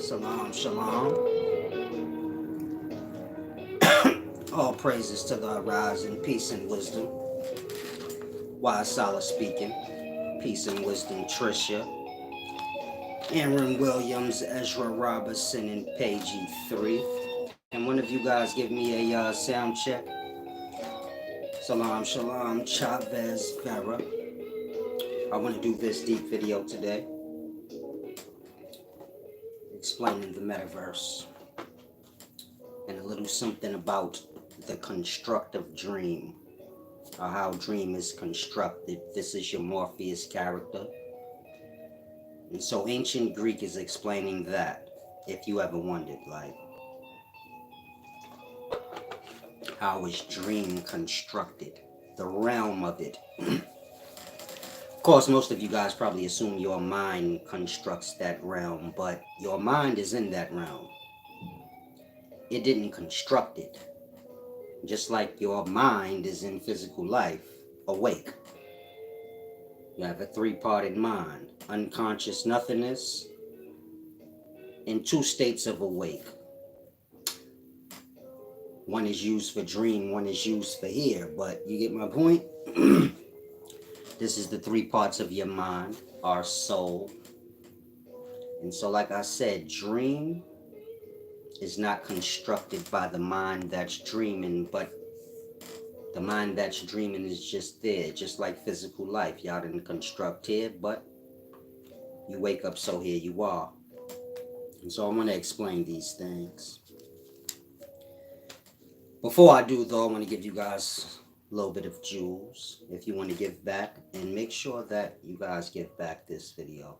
Salam, shalom. All praises to the rising, peace and wisdom. Wise Sala speaking. Peace and wisdom, Trisha. Aaron Williams, Ezra Robertson, and Page 3. Can one of you guys give me a sound check? Salam, shalom, Chavez Vera. I want to do this deep video today, explaining the metaverse and a little something about the constructive dream, or how dream is constructed. This is your Morpheus character. And so ancient Greek is explaining that, if you ever wondered, like, how is dream constructed? The realm of it. Of course, most of you guys probably assume your mind constructs that realm, but your mind is in that realm. It didn't construct it. Just like your mind is in physical life, awake. You have a three-parted mind, unconscious nothingness, and two states of awake. One is used for dream, one is used for here, but you get my point? This is the three parts of your mind, our soul. And so like I said, dream is not constructed by the mind that's dreaming, but the mind that's dreaming is just there, just like physical life. Y'all didn't construct here, but you wake up, so here you are. And so I want to explain these things. Before I do, though, I want to give you guys a little bit of jewels, if you want to give back, and make sure that you guys give back this video.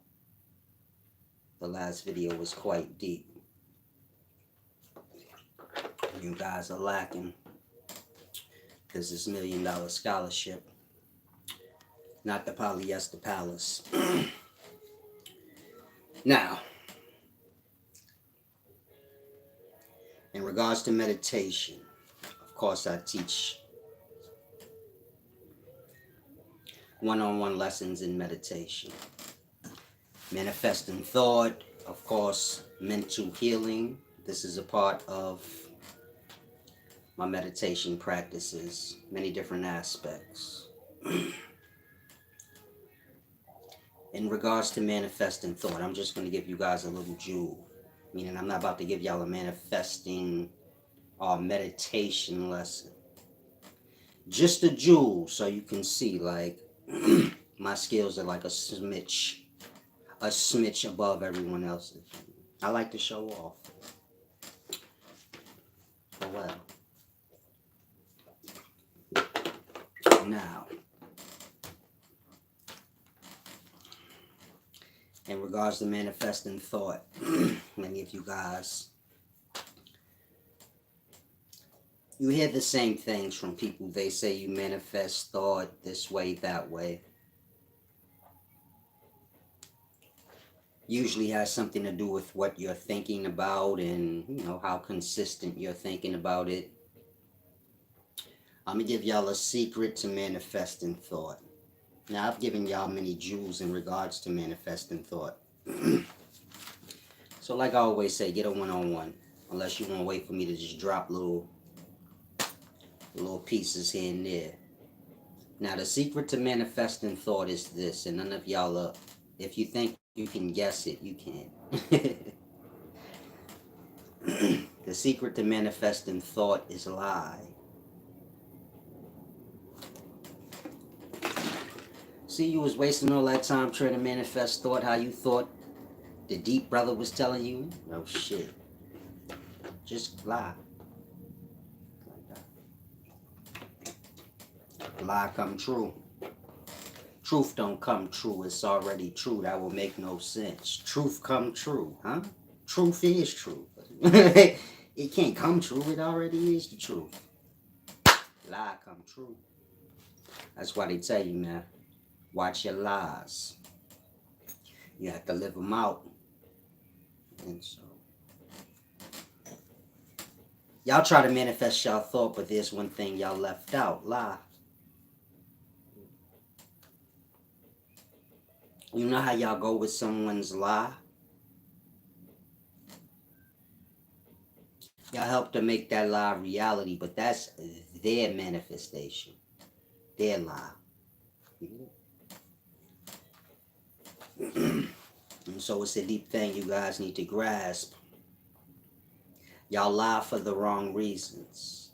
The last video was quite deep. You guys are lacking. This is $1 Million Scholarship, not the Polyester Palace. Now, in regards to meditation, of course I teach one-on-one lessons in meditation. Manifesting thought, of course, mental healing. This is a part of my meditation practices, many different aspects. In regards to manifesting thought, I'm just going to give you guys a little jewel. Meaning I'm not about to give y'all a manifesting or meditation lesson. Just a jewel so you can see, like, my skills are like a smidge above everyone else's. I like to show off. Oh well. Now, in regards to manifesting thought, many of you guys, you hear the same things from people. They say you manifest thought this way, that way. Usually has something to do with what you're thinking about and, you know, how consistent you're thinking about it. I'm going to give y'all a secret to manifesting thought. Now, I've given y'all many jewels in regards to manifesting thought. So like I always say, get a one-on-one. Unless you want to wait for me to just drop little pieces here and there. Now, the secret to manifesting thought is this, and none of y'all are, if you think you can guess it, you can't. The secret to manifesting thought is lie. See, you was wasting all that time trying to manifest thought how you thought the deep brother was telling you. No shit. Just lie. Like that. Lie come true. Truth don't come true. It's already true. That will make no sense. Truth come true, huh? Truth is true. It can't come true. It already is the truth. Lie come true. That's why they tell you, man. Watch your lies. You have to live them out. And so, y'all try to manifest y'all thought, but there's one thing y'all left out. Lie. You know how y'all go with someone's lie? Y'all help to make that lie reality, but that's their manifestation, their lie. And so it's a deep thing you guys need to grasp. Y'all lie for the wrong reasons,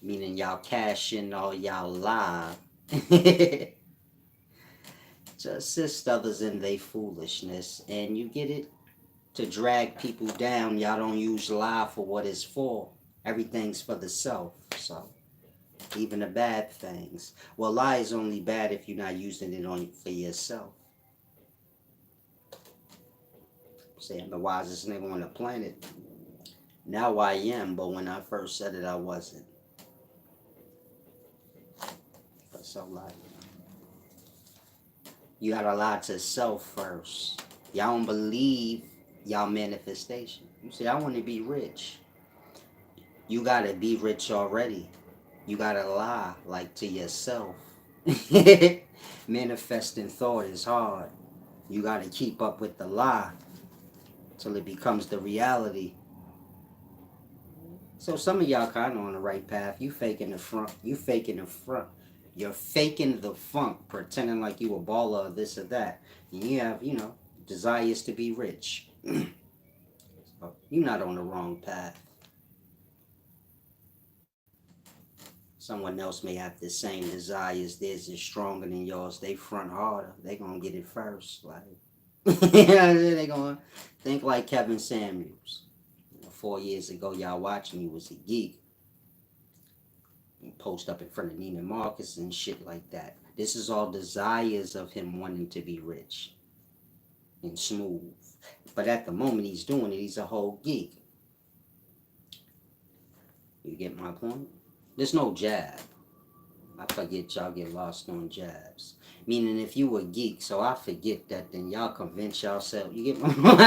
meaning y'all cash in all y'all lie to assist others in their foolishness, and you get it, to drag people down. Y'all don't use lie for what it's for. Everything's for the self. So even the bad things. Well, lie is only bad if you're not using it on for yourself. Say I'm the wisest nigga on the planet. Now I am, but when I first said it, I wasn't. So like, you gotta lie to self first. Y'all don't believe y'all manifestation. You say I want to be rich. You gotta be rich already. You gotta lie like to yourself. Manifesting thought is hard. You gotta keep up with the lie till it becomes the reality. So some of y'all kind of on the right path. You faking the front. You faking the front. You're faking the funk, pretending like you a baller or this or that. And you have, desires to be rich. So you're not on the wrong path. Someone else may have the same desires. Theirs is stronger than yours. They front harder. They gonna get it first. Like they gonna think like Kevin Samuels. 4 years ago, y'all watching, he was a geek. He post up in front of Neiman Marcus and shit like that. This is all desires of him wanting to be rich and smooth. But at the moment he's doing it, he's a whole geek. You get my point? There's no jab. I forget y'all get lost on jabs. Meaning if you were geek, so I forget that, then y'all convince yourself. You get my point?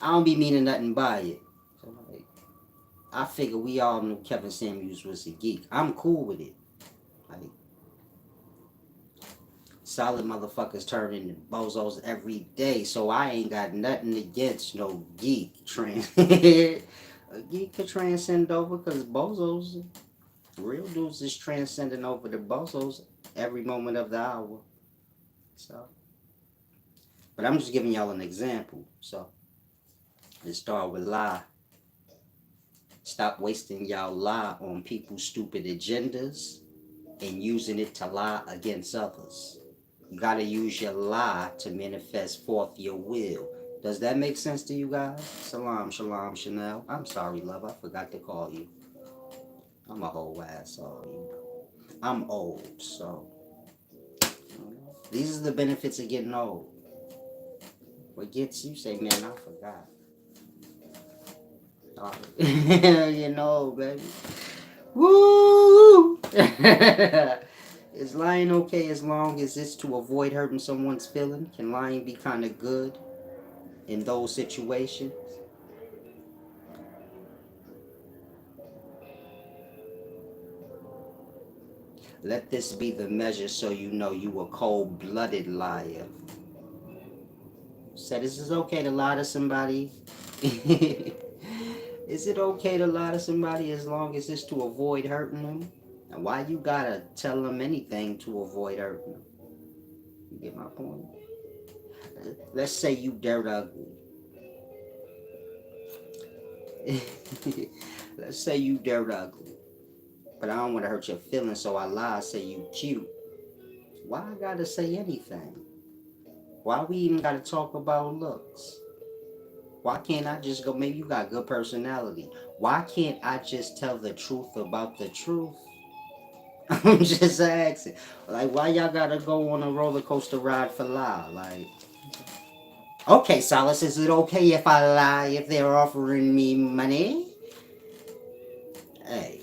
I don't be meaning nothing by it. So like, I figure we all knew Kevin Samuels was a geek. I'm cool with it. Like, solid motherfuckers turn into bozos every day, so I ain't got nothing against no geek. A geek could transcend over, because bozos, real dudes is transcending over the bozos every moment of the hour. So, but I'm just giving y'all an example. So, let's start with lie. Stop wasting y'all lie on people's stupid agendas and using it to lie against others. You gotta use your lie to manifest forth your will. Does that make sense to you guys? Salam, shalom, Chanel. I'm sorry, love. I forgot to call you. I'm a whole asshole, I'm old, so these are the benefits of getting old. What gets you say, man, I forgot. Oh, getting old, baby. Woo! Is lying okay as long as it's to avoid hurting someone's feeling? Can lying be kind of good in those situations? Let this be the measure so you know you a cold-blooded liar. Said, is it okay to lie to somebody? Is it okay to lie to somebody as long as it's to avoid hurting them? And why you gotta tell them anything to avoid hurting them? You get my point? Let's say you dirt ugly. Let's say you dirt ugly. But I don't want to hurt your feelings, so I lie, say you cute. Why I gotta say anything? Why we even gotta talk about looks? Why can't I just go, maybe you got good personality. Why can't I just tell the truth about the truth? I'm just asking. Like, why y'all gotta go on a roller coaster ride for lie? Like, okay, Solace, is it okay if I lie if they're offering me money? Hey,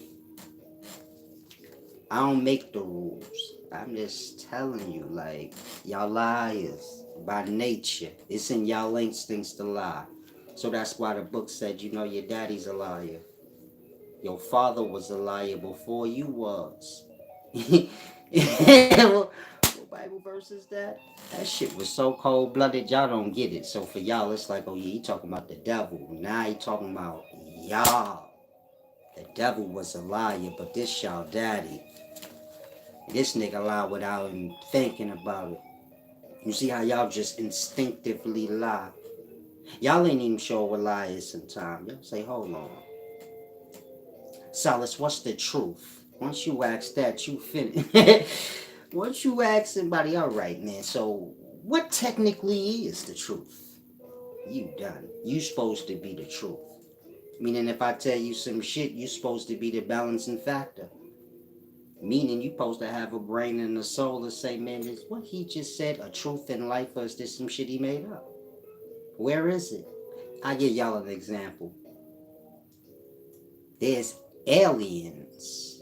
I don't make the rules. I'm just telling you, like, y'all liars by nature. It's in y'all instincts to lie. So that's why the book said, your daddy's a liar. Your father was a liar before you was. What Bible verse is that? That shit was so cold blooded, y'all don't get it. So for y'all, it's like, oh yeah, he talking about the devil. Now he talking about y'all, the devil was a liar, but this y'all daddy. This nigga lie without even thinking about it. You see how y'all just instinctively lie. Y'all ain't even sure what lie is sometimes. Y'all say, hold on. Solace, what's the truth? Once you ask that, you finish. Once you ask somebody, all right, man, so what technically is the truth? You done. You supposed to be the truth. Meaning if I tell you some shit, you supposed to be the balancing factor. Meaning you supposed to have a brain and a soul to say, man, is what he just said a truth in life or is this some shit he made up? Where is it? I give y'all an example. There's aliens.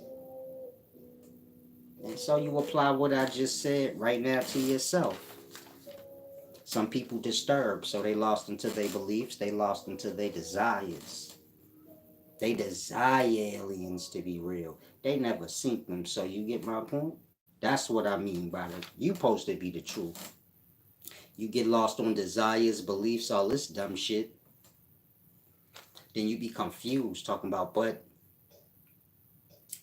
And so you apply what I just said right now to yourself. Some people disturbed, so they lost into their beliefs, they lost into their desires. They desire aliens to be real. They never seen them, so you get my point? That's what I mean by it. You supposed to be the truth. You get lost on desires, beliefs, all this dumb shit. Then you be confused talking about, but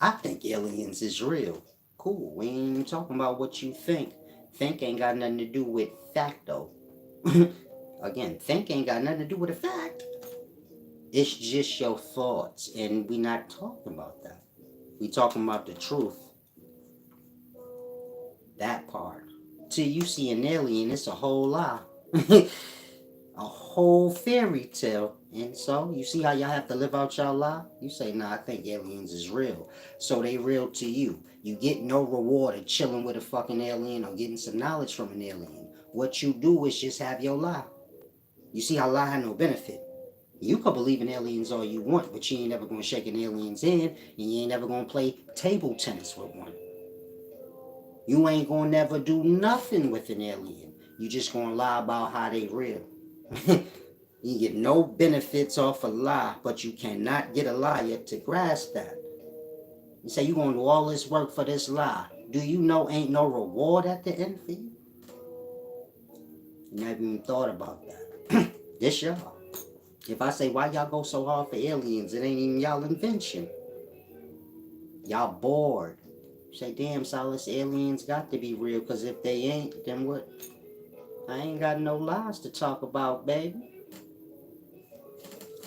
I think aliens is real. Cool. We ain't even talking about what you think. Think ain't got nothing to do with fact though. Again, think ain't got nothing to do with a fact. It's just your thoughts, and we not talking about that. We talking about the truth. That part. Till you see an alien, it's a whole lie. A whole fairy tale. And so, you see how y'all have to live out y'all lie? You say, nah, I think aliens is real. So they real to you. You get no reward of chilling with a fucking alien or getting some knowledge from an alien. What you do is just have your lie. You see how lie had no benefit. You could believe in aliens all you want, but you ain't never gonna shake an alien's hand, and you ain't never gonna play table tennis with one. You ain't gonna never do nothing with an alien. You just gonna lie about how they real. You get no benefits off a lie, but you cannot get a liar to grasp that. You say you gonna do all this work for this lie. Do you know ain't no reward at the end for you? You never even thought about that. This y'all. If I say why y'all go so hard for aliens, it ain't even y'all invention. Y'all bored. You say, damn, Silas, aliens got to be real, because if they ain't, then what? I ain't got no lies to talk about, baby.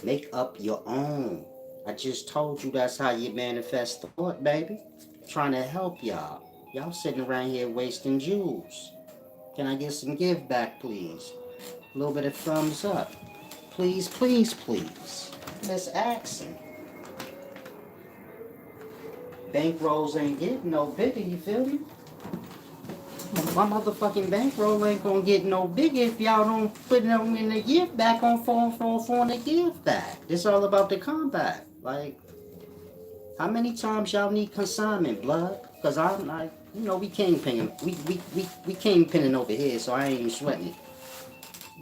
Make up your own. I just told you that's how you manifest thought, baby. Trying to help y'all. Y'all sitting around here wasting jewels. Can I get some give back, please? A little bit of thumbs up. Please, please, please. Miss Axon. Bankrolls ain't getting no bigger, you feel me? My motherfucking bankroll ain't gonna get no bigger if y'all don't put them in the give back on the give back. This all about the combat. Like, how many times y'all need consignment, blood? Cause I'm like, we kingpinning. We kingpinning over here, so I ain't even sweating it.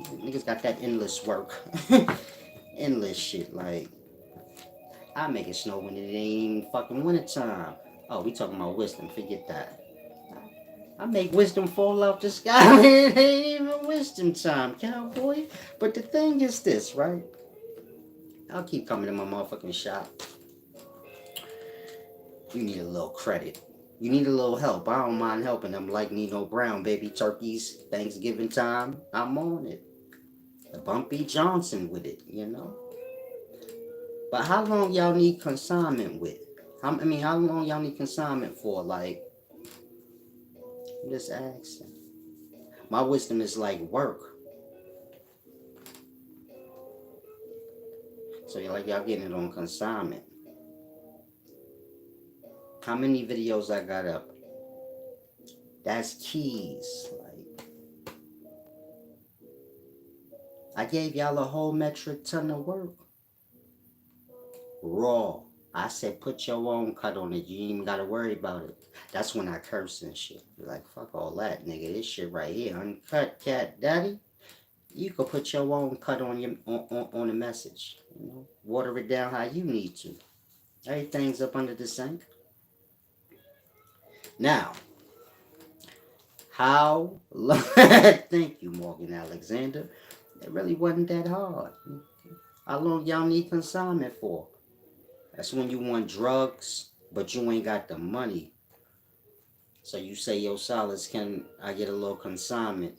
Niggas got that endless work. Endless shit. Like, I make it snow when it ain't even fucking wintertime. Oh, we talking about wisdom. Forget that. I make wisdom fall out the sky. It ain't even wisdom time, cowboy. But the thing is this, right? I'll keep coming to my motherfucking shop. You need a little credit. You need a little help. I don't mind helping them like Nino Brown, baby. Turkeys, Thanksgiving time, I'm on it. The Bumpy Johnson with it, But how long y'all need consignment with? How long y'all need consignment for? Like, I'm just asking. My wisdom is like work. So y'all getting it on consignment. How many videos I got up? That's keys. Like, I gave y'all a whole metric ton of work. Raw. I said put your own cut on it. You ain't even gotta worry about it. That's when I curse and shit. You're like, fuck all that, nigga. This shit right here, uncut cat daddy. You could put your own cut on your on the message. Water it down how you need to. Everything's up under the sink. Now, how long? Thank you, Morgan Alexander. It really wasn't that hard. How long y'all need consignment for? That's when you want drugs, but you ain't got the money. So you say, yo, Solids, can I get a little consignment?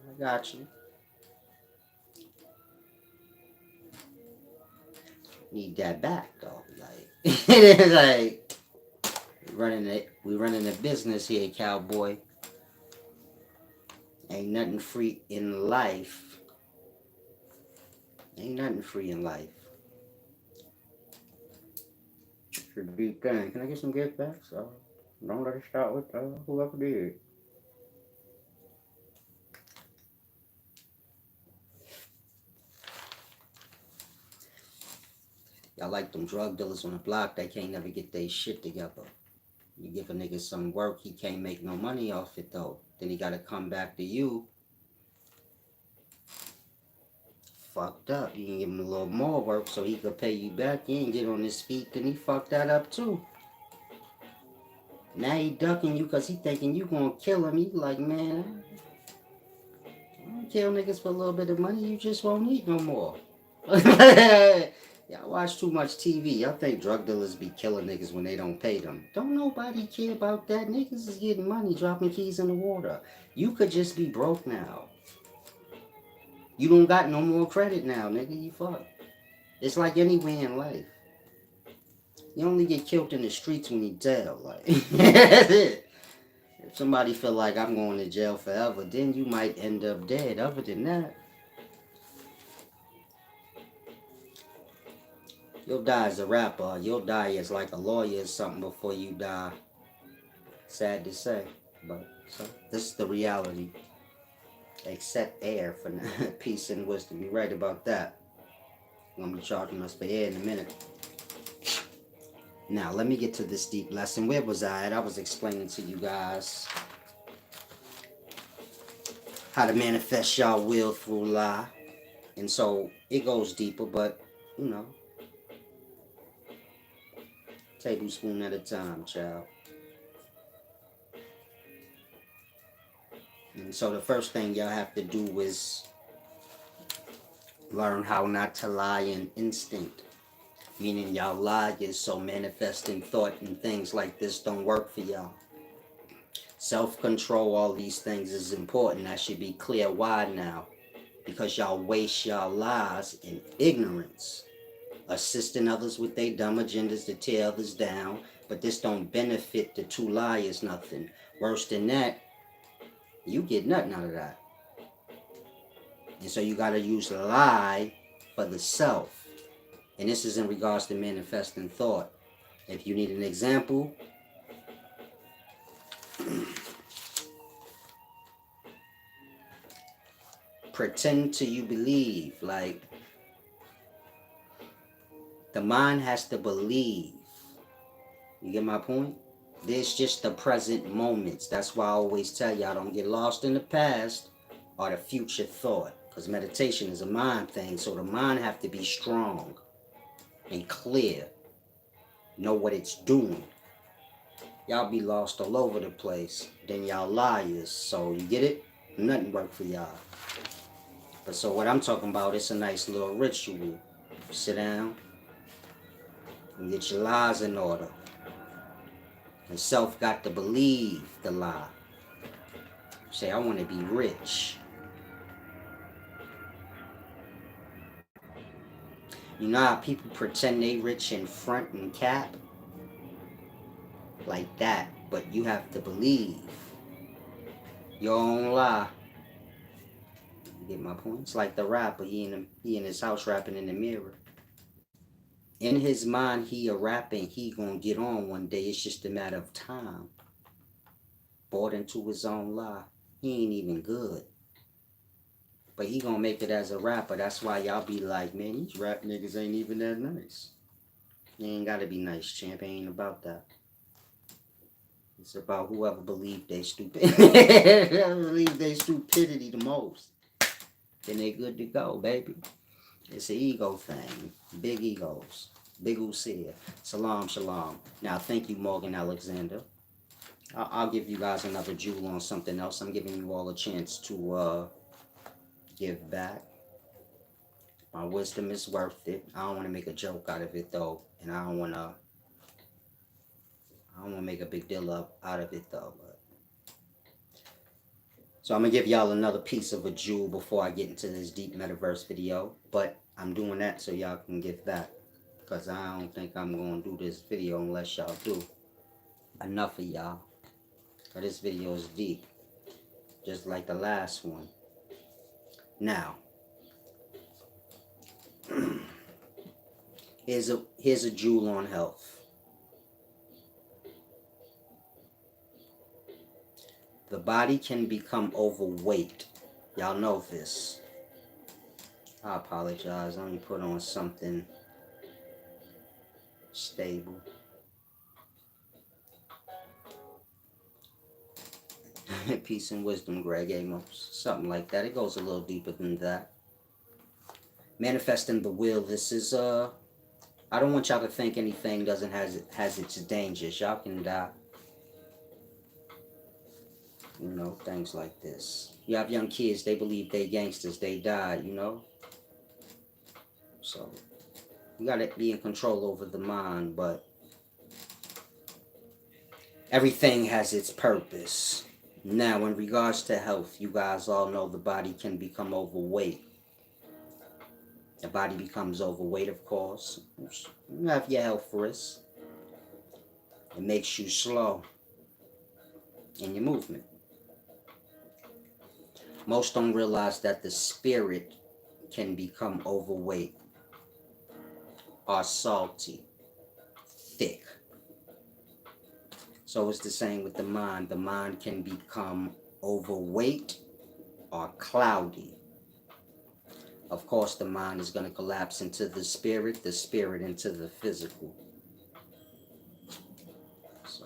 I got you. Need that back though. Like, like we running a business here, cowboy. Ain't nothing free in life. Ain't nothing free in life. Should be done. Can I get some gift backs? Don't let it start with whoever did. Y'all like them drug dealers on the block that can't never get their shit together. You give a nigga some work, he can't make no money off it though. Then he gotta come back to you. Fucked up. You can give him a little more work so he could pay you back. He ain't get on his feet, then he fucked that up too. Now he ducking you because he thinking you gonna kill him. He like, man, I don't kill niggas for a little bit of money. You just won't eat no more. Y'all watch too much TV. Y'all think drug dealers be killing niggas when they don't pay them. Don't nobody care about that. Niggas is getting money, dropping keys in the water. You could just be broke now. You don't got no more credit now, nigga. You fucked. It's like anywhere in life. You only get killed in the streets when you jail. Like, that's it. If somebody feel like I'm going to jail forever, then you might end up dead. Other than that, you'll die as a rapper. You'll die as like a lawyer or something before you die. Sad to say, but so this is the reality. Accept air for now. Peace and wisdom. You're right about that. I'm gonna be charging us for air in a minute. Now let me get to this deep lesson. Where was I at? I was explaining to you guys how to manifest y'all will through lie. And so it goes deeper, but you know, tablespoon at a time, child. And so the first thing y'all have to do is learn how not to lie in instinct. Meaning y'all lie is so manifesting thought and things like this don't work for y'all. Self-control, all these things is important. That should be clear why now. Because y'all waste y'all lies in ignorance. Assisting others with their dumb agendas to tear others down. But this don't benefit the two liars nothing. Worse than that, you get nothing out of that. And so you gotta use lie for the self. And this is in regards to manifesting thought. If you need an example, pretend till you believe. Like, the mind has to believe. You get my point? There's just the present moments. That's why I always tell y'all, don't get lost in the past or the future thought. Because meditation is a mind thing. So the mind have to be strong and clear. Know what it's doing. Y'all be lost all over the place. Then y'all liars. So you get it? Nothing work for y'all. But so what I'm talking about, it's a nice little ritual. Sit down and get your lies in order. And self got to believe the lie. Say, I want to be rich. You know how people pretend they rich in front and cap? Like that. But you have to believe your own lie. You get my point? It's like the rapper. He in his house rapping in the mirror. In his mind, he a rapping. He gonna get on one day. It's just a matter of time. Bought into his own lie. He ain't even good. But he gonna make it as a rapper. That's why y'all be like, man, these rap niggas ain't even that nice. They ain't gotta be nice, champ. It ain't about that. It's about whoever believe they stupid. Whoever believe they stupidity the most. Then they good to go, baby. It's an ego thing. Big egos. Big Usia. Salam, shalom. Now, thank you, Morgan Alexander. I'll give you guys another jewel on something else. I'm giving you all a chance to give back. My wisdom is worth it. I don't want to make a joke out of it though, and I don't want to make a big deal out of it though. So I'm gonna give y'all another piece of a jewel before I get into this deep metaverse video. But I'm doing that so y'all can get that, because I don't think I'm gonna do this video unless y'all do. Enough of y'all. But this video is deep, just like the last one. Now, here's a jewel on health. The body can become overweight. Y'all know this. I apologize. Let me put on something stable. Peace and wisdom, Greg Amos. Something like that. It goes a little deeper than that. Manifesting the will. This is I don't want y'all to think anything doesn't has its dangers. Y'all can die. You know, things like this. You have young kids, they believe they gangsters, they die, you know? So, you gotta be in control over the mind, but everything has its purpose. Now, in regards to health, you guys all know the body can become overweight. The body becomes overweight, of course. You have your health risks. It makes you slow in your movement. Most don't realize that the spirit can become overweight or salty, thick. So it's the same with the mind. The mind can become overweight or cloudy. Of course, the mind is going to collapse into the spirit into the physical. So,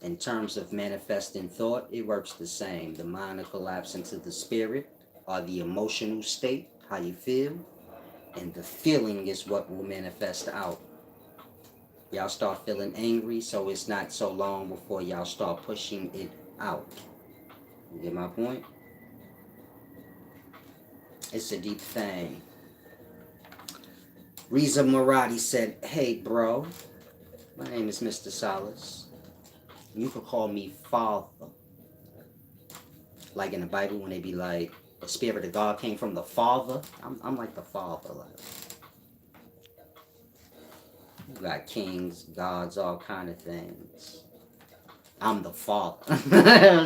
in terms of manifesting thought, it works the same. The mind will collapse into the spirit or the emotional state, how you feel, and the feeling is what will manifest out. Y'all start feeling angry, so it's not so long before y'all start pushing it out. You get my point? It's a deep thing. Riza Murati said, "Hey bro, my name is Mr. Solace. You could call me Father." Like in the Bible when they be like, the Spirit of God came from the Father. I'm like the Father. Like, you got kings, gods, all kind of things. I'm the Father.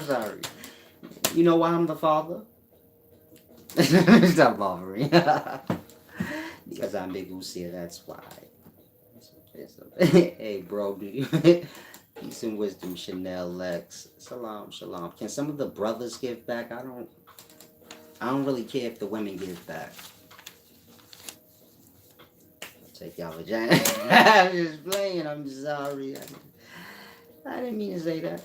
Sorry. You know why I'm the Father? Stop bothering. Because I'm Big Usia, that's why. Hey bro, do you peace and wisdom, Chanel Lex. Salam, shalom. Can some of the brothers give back? I don't really care if the women give back. I'll take y'all vagina. I'm just playing, I'm sorry. I didn't mean to say that.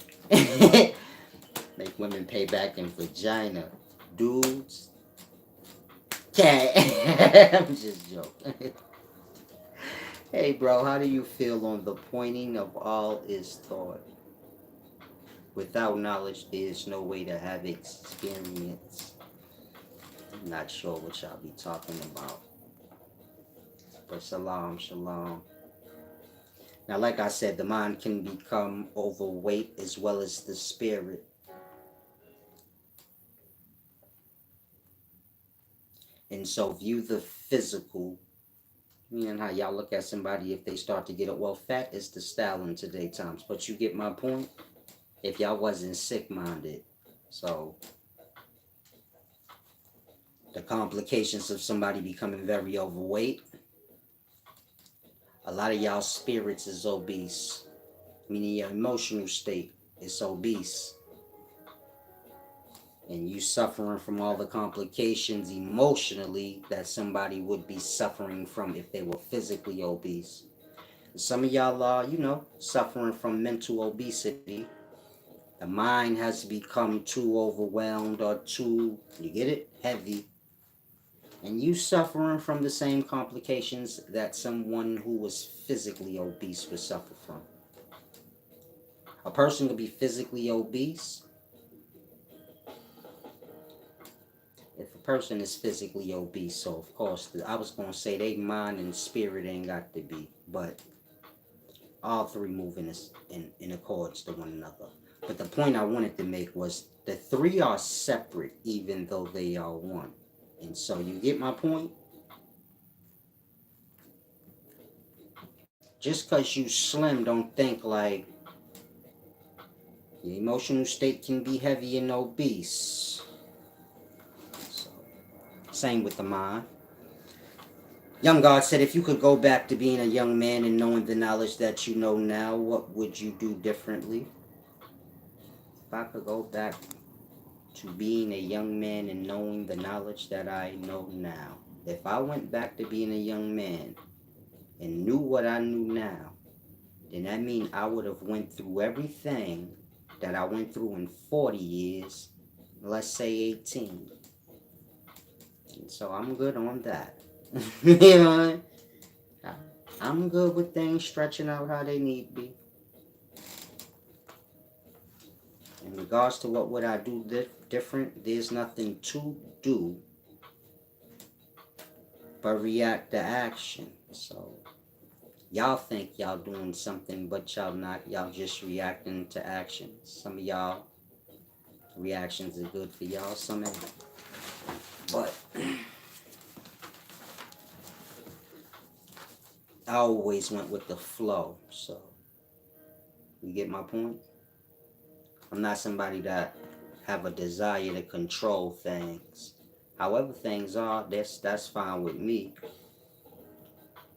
Make women pay back in vagina. Dudes. Okay. I'm just joking. Hey bro, how do you feel on the pointing of all is thought? Without knowledge, there is no way to have experience. I'm not sure what y'all be talking about. But shalom, shalom. Now, like I said, the mind can become overweight as well as the spirit. And so view the physical. You know how y'all look at somebody if they start to get it. Well, fat is the style in today's times. But you get my point? If y'all wasn't sick-minded. So, the complications of somebody becoming very overweight. A lot of y'all spirits is obese. Meaning your emotional state is obese. And you suffering from all the complications emotionally that somebody would be suffering from if they were physically obese. Some of y'all are, suffering from mental obesity. The mind has become too overwhelmed or too, you get it, heavy. And you suffering from the same complications that someone who was physically obese would suffer from. A person could be physically obese. If a person is physically obese, so of course I was gonna say they mind and spirit ain't got to be, but all three move in accords to one another. But the point I wanted to make was the three are separate, even though they are one. And so you get my point. Just because you slim, don't think like your emotional state can be heavy and obese. So, same with the mind. Young God said, if you could go back to being a young man and knowing the knowledge that you know now, what would you do differently? If I could go back to being a young man and knowing the knowledge that I know now, if I went back to being a young man and knew what I knew now, then that means I would have went through everything that I went through in 40 years, let's say 18. And so I'm good on that. You know, I'm good with things stretching out how they need to be. In regards to what would I do different, there's nothing to do but react to action. So y'all think y'all doing something, but y'all not. Y'all just reacting to action. Some of y'all reactions are good for y'all, some ain't. But I always went with the flow. So you get my point? I'm not somebody that have a desire to control things. However things are, that's fine with me.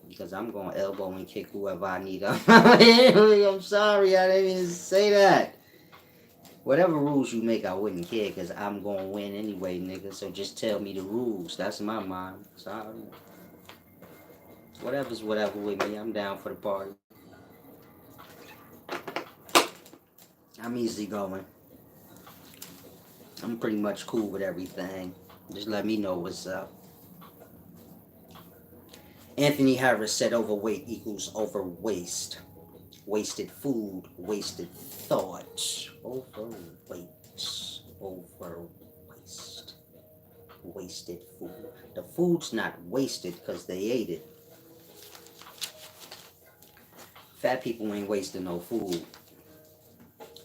Because I'm going to elbow and kick whoever I need. I'm sorry, I didn't even say that. Whatever rules you make, I wouldn't care because I'm going to win anyway, nigga. So just tell me the rules. That's my mind. So whatever's whatever with me. I'm down for the party. I'm easy going. I'm pretty much cool with everything. Just let me know what's up. Anthony Harris said overweight equals overwaste. Wasted food, wasted thought. Overweight, overwaste. Wasted food. The food's not wasted because they ate it. Fat people ain't wasting no food.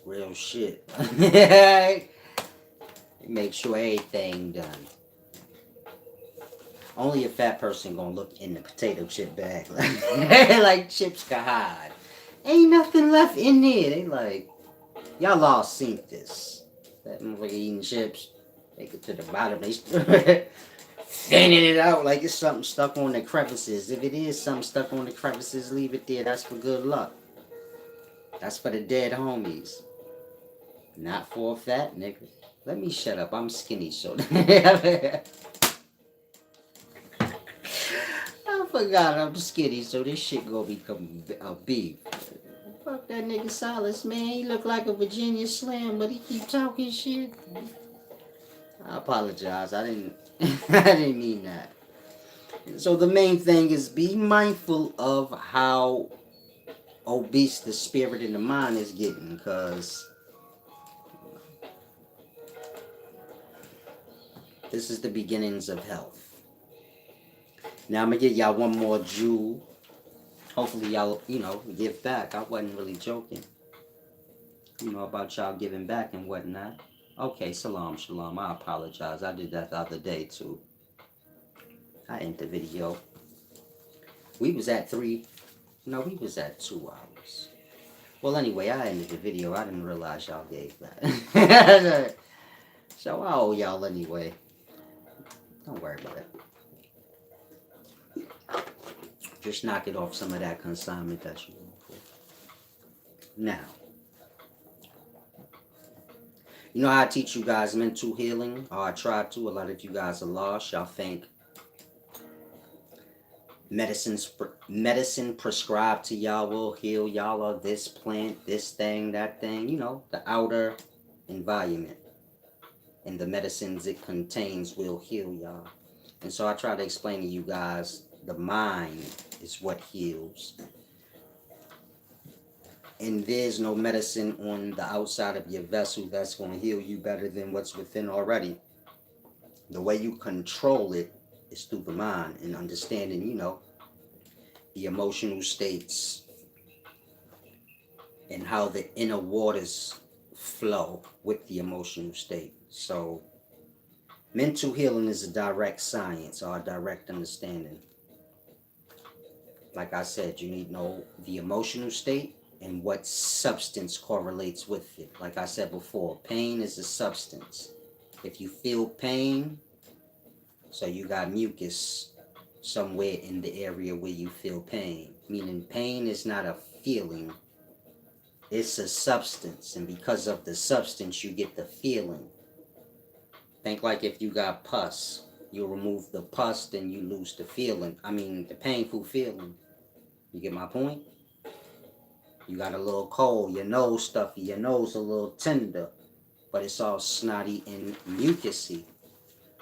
Real shit. Make sure everything done. Only a fat person gonna look in the potato chip bag like chips can hide. Ain't nothing left in there. They like, y'all all seen this. That motherfucker eating chips. Take it to the bottom. They fanning it out like it's something stuck on the crevices. If it is something stuck on the crevices, leave it there. That's for good luck. That's for the dead homies. Not for a fat nigga. Let me shut up. I'm skinny, so. I forgot I'm skinny, so this shit gonna become a beef. Fuck that nigga Silas, man. He look like a Virginia Slim, but he keep talking shit. I apologize. I didn't I didn't mean that. So the main thing is be mindful of how obese the spirit and the mind is getting, because this is the beginnings of health. Now I'm gonna give y'all one more jewel. Hopefully y'all, give back. I wasn't really joking. About y'all giving back and whatnot. Okay, shalom. I apologize. I did that the other day too. I ended the video. We was at 3. No, we was at 2 hours. Well, anyway, I ended the video. I didn't realize y'all gave that. So I owe y'all anyway. Don't worry about it. Just knock it off some of that consignment that you want for. Now, you know how I teach you guys mental healing? Or I try to. A lot of you guys are lost. Y'all think medicine prescribed to y'all will heal y'all, or this plant, this thing, that thing. The outer environment and the medicines it contains will heal y'all. And so I try to explain to you guys the mind is what heals. And there's no medicine on the outside of your vessel that's going to heal you better than what's within already. The way you control it is through the mind and understanding, the emotional states and how the inner waters flow with the emotional state. So, mental healing is a direct science or a direct understanding. Like I said, you need to know the emotional state and what substance correlates with it. Like I said before, pain is a substance. If you feel pain, so you got mucus somewhere in the area where you feel pain. Meaning pain is not a feeling, it's a substance. And because of the substance, you get the feeling. Think like if you got pus, you remove the pus, then you lose the feeling. I mean, the painful feeling. You get my point? You got a little cold, your nose stuffy, your nose a little tender, but it's all snotty and mucusy.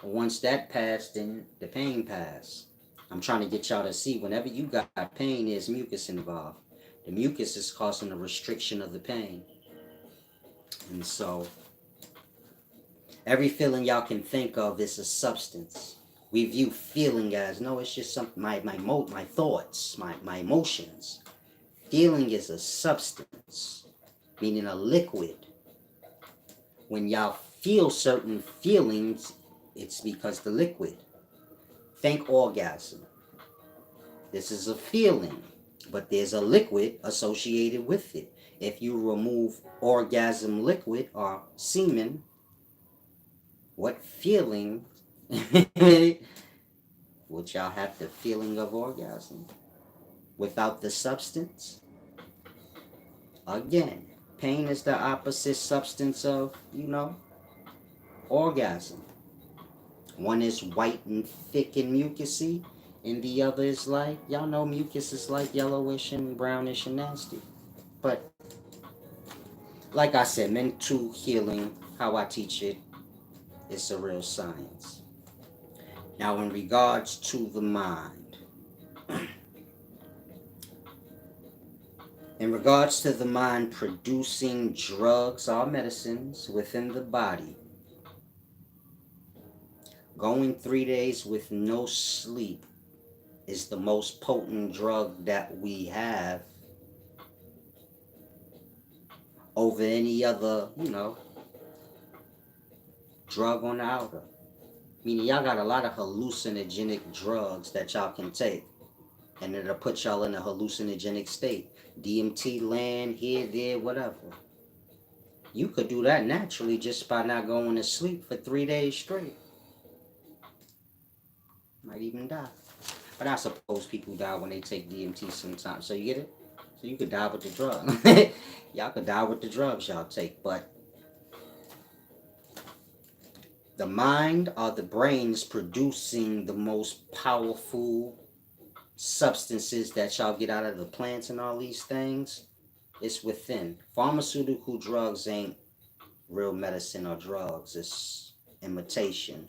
Once that passed, then the pain passed. I'm trying to get y'all to see whenever you got pain, there's mucus involved. The mucus is causing a restriction of the pain. And so, every feeling y'all can think of is a substance. We view feeling as, no, it's just something, my thoughts, my emotions. Feeling is a substance, meaning a liquid. When y'all feel certain feelings, it's because the liquid. Think orgasm. This is a feeling, but there's a liquid associated with it. If you remove orgasm liquid or semen, what feeling would y'all have? The feeling of orgasm without the substance? Again, pain is the opposite substance of, orgasm. One is white and thick and mucusy, and the other is like, y'all know mucus is like yellowish and brownish and nasty. But like I said, mental healing, how I teach it, it's a real science. Now, in regards to the mind, in regards to the mind producing drugs or medicines within the body, going 3 days with no sleep is the most potent drug that we have over any other, drug on the outer. Meaning y'all got a lot of hallucinogenic drugs that y'all can take, and it'll put y'all in a hallucinogenic state. DMT, land, here, there, whatever. You could do that naturally just by not going to sleep for 3 days straight. Might even die. But I suppose people die when they take DMT sometimes. So you get it? So you could die with the drug. Y'all could die with the drugs y'all take, but the mind or the brain is producing the most powerful substances that y'all get out of the plants and all these things. It's within. Pharmaceutical drugs ain't real medicine or drugs. It's imitation.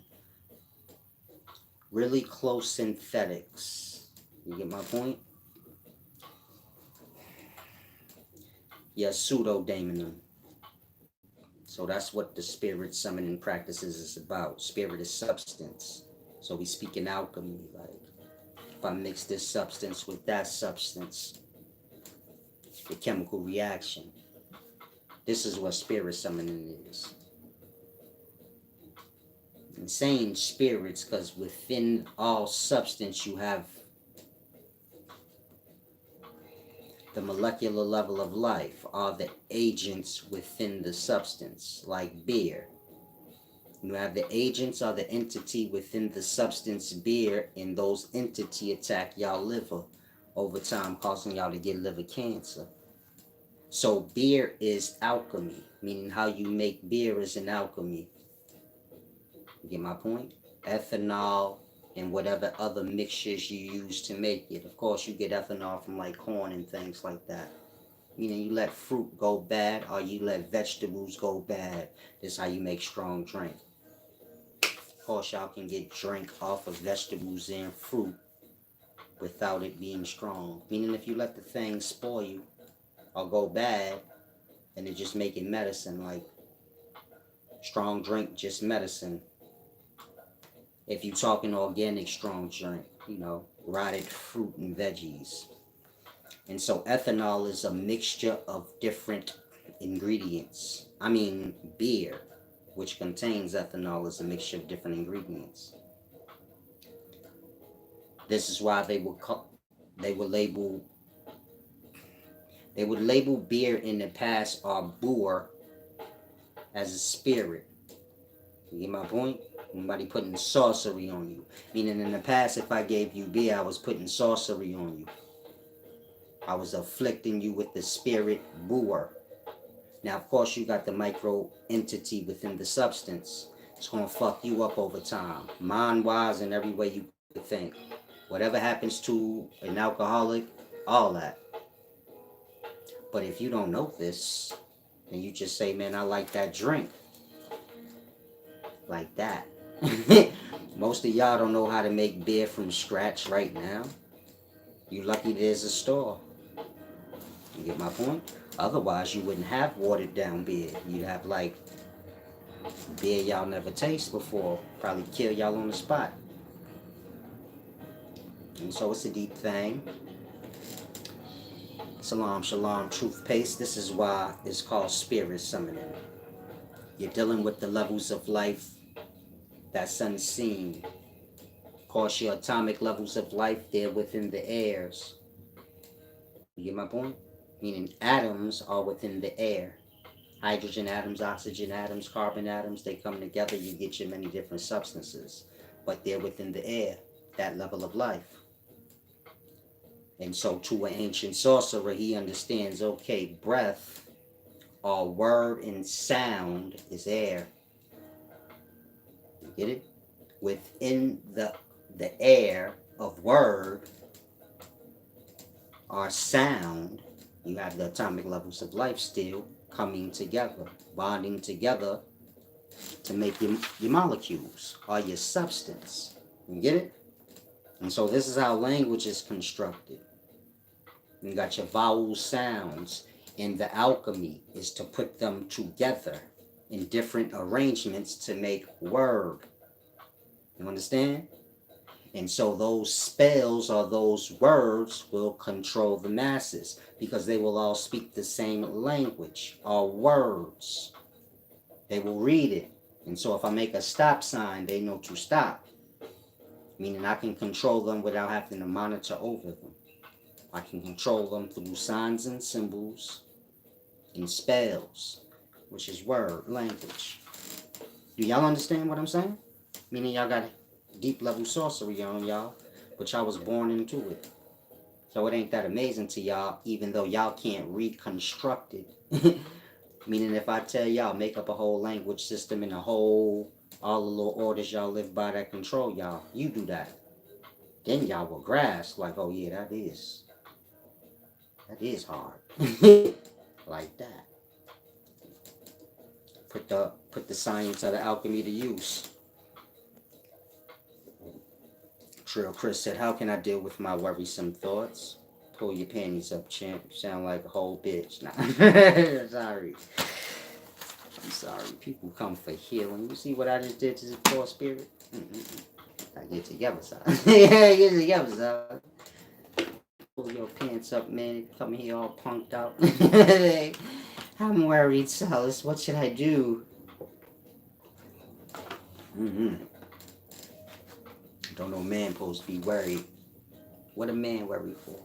Really close synthetics. You get my point? Yeah, pseudodaimonon. So that's what the spirit summoning practices is about. Spirit is substance. So we speak in alchemy. Like, if I mix this substance with that substance, the chemical reaction. This is what spirit summoning is. I'm saying spirits because within all substance you have the molecular level of life, are the agents within the substance, like beer. You have the agents or the entity within the substance beer, and those entity attack y'all liver over time, causing y'all to get liver cancer. So beer is alchemy, meaning how you make beer is an alchemy. You get my point? Ethanol and whatever other mixtures you use to make it. Of course, you get ethanol from like corn and things like that. Meaning you let fruit go bad or you let vegetables go bad. This is how you make strong drink. Of course, y'all can get drink off of vegetables and fruit without it being strong. Meaning if you let the thing spoil you or go bad, and it just making medicine, like strong drink, just medicine. If you're talking organic strong drink, rotted fruit and veggies. And so ethanol is a mixture of different ingredients. I mean, beer, which contains ethanol, is a mixture of different ingredients. This is why they would label beer in the past or boor as a spirit. You get my point? Nobody putting sorcery on you. Meaning in the past, if I gave you beer, I was putting sorcery on you. I was afflicting you with the spirit boor. Now, of course, you got the micro entity within the substance. It's going to fuck you up over time, mind-wise and every way you could think. Whatever happens to an alcoholic, all that. But if you don't know this, then you just say, man, I like that drink. Like that. Most of y'all don't know how to make beer from scratch right now. You lucky there's a store. You get my point? Otherwise, you wouldn't have watered down beer. You'd have like beer y'all never taste before. Probably kill y'all on the spot. And so it's a deep thing. Salam, shalom, truth paste. This is why it's called spirit summoning. You're dealing with the levels of life that's unseen. Of course, your atomic levels of life, they're within the airs. You get my point? Meaning atoms are within the air. Hydrogen atoms, oxygen atoms, carbon atoms, they come together, you get your many different substances. But they're within the air, that level of life. And so to an ancient sorcerer, he understands, okay, breath or word and sound is air. You get it? Within the air of word or sound, you have the atomic levels of life still coming together, bonding together to make your molecules or your substance. You get it? And so this is how language is constructed. You got your vowel sounds, and the alchemy is to put them together in different arrangements to make word. You understand? And so those spells or those words will control the masses because they will all speak the same language or words. They will read it. And so if I make a stop sign, they know to stop. Meaning I can control them without having to monitor over them. I can control them through signs and symbols and spells, which is word, language. Do y'all understand what I'm saying? Meaning y'all got deep level sorcery on y'all, but y'all was born into it. So it ain't that amazing to y'all, even though y'all can't reconstruct it. Meaning if I tell y'all, make up a whole language system and all the little orders y'all live by that control y'all, you do that. Then y'all will grasp, like, oh yeah, that is hard. Like that. Put the science of the alchemy to use. Trill Chris said, how can I deal with my worrisome thoughts? Pull your panties up, champ. You sound like a whole bitch. Nah. Sorry. I'm sorry. People come for healing. You see what I just did to this poor spirit? I get together, son. Yeah, get together, son. Pull your pants up, man. Come here all punked out. I'm worried, Silas. What should I do? Don't know man supposed to be worried. What a man worried for?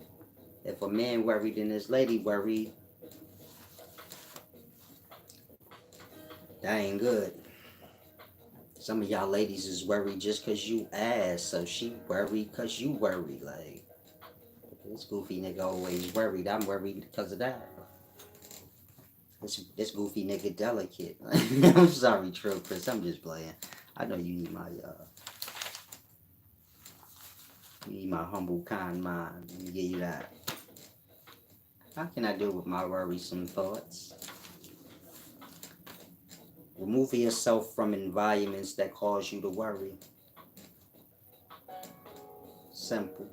If a man worried and his lady worried, that ain't good. Some of y'all ladies is worried just because you asked, so she worried because you worried. Like, this goofy nigga always worried. I'm worried because of that. This goofy nigga delicate. I'm sorry, Trill Chris. I'm just playing. I know you need my humble, kind mind. Let me give you that. How can I deal with my worrisome thoughts? Remove yourself from environments that cause you to worry. Simple.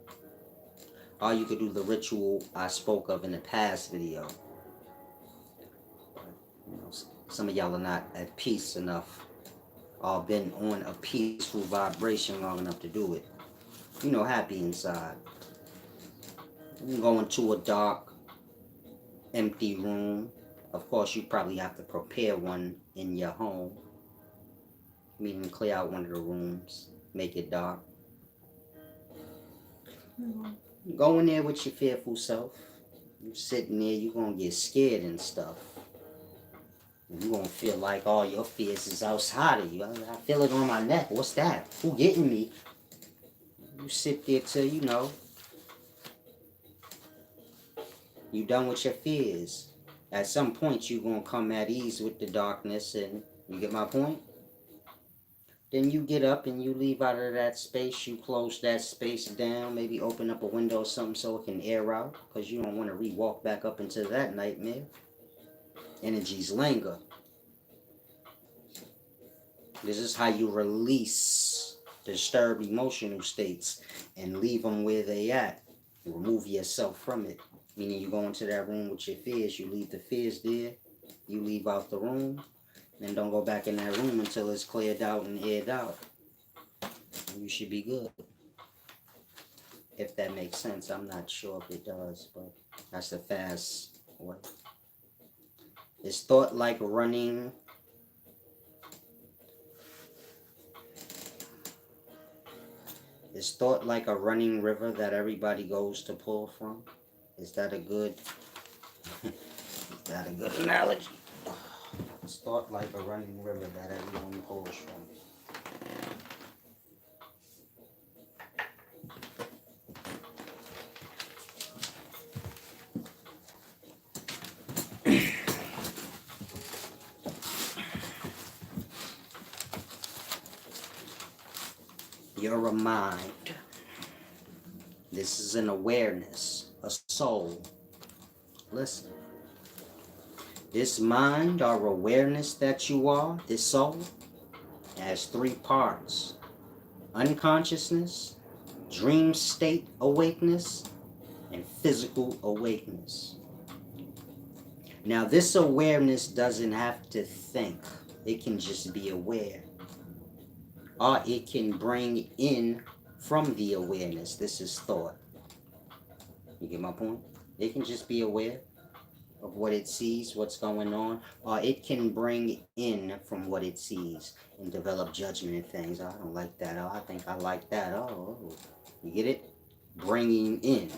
Or you could do the ritual I spoke of in the past video. Some of y'all are not at peace enough or been on a peaceful vibration long enough to do it. Happy inside. You go into a dark, empty room. Of course, you probably have to prepare one in your home. Meaning clear out one of the rooms, make it dark. Go in there with your fearful self. You sitting there, you gonna get scared and stuff. You gonna feel like all your fears is outside of you. I feel it on my neck. What's that? Who getting me? You sit there till you done with your fears. At some point, you gonna come at ease with the darkness, and you get my point. Then you get up and you leave out of that space. You close that space down. Maybe open up a window or something so it can air out, because you don't want to re-walk back up into that nightmare. Energies linger. This is how you release disturbed emotional states and leave them where they at. You remove yourself from it. Meaning you go into that room with your fears. You leave the fears there. You leave out the room. And don't go back in that room until it's cleared out and aired out. You should be good. If that makes sense. I'm not sure if it does, but that's the fast way. It's thought like running. It's thought like a running river that everybody goes to pull from. Is that a good analogy? It's thought like a running river that everyone pulls from. You're a mind. This is an awareness, a soul. Listen. This mind or awareness that you are, this soul, has three parts. Unconsciousness, dream state awakeness, and physical awakeness. Now, this awareness doesn't have to think. It can just be aware. Or it can bring in from the awareness. This is thought. You get my point? It can just be aware of what it sees, what's going on, or it can bring in from what it sees and develop judgment and things. Oh, I don't like that. Oh, I think I like that. Oh, you get it? Bringing in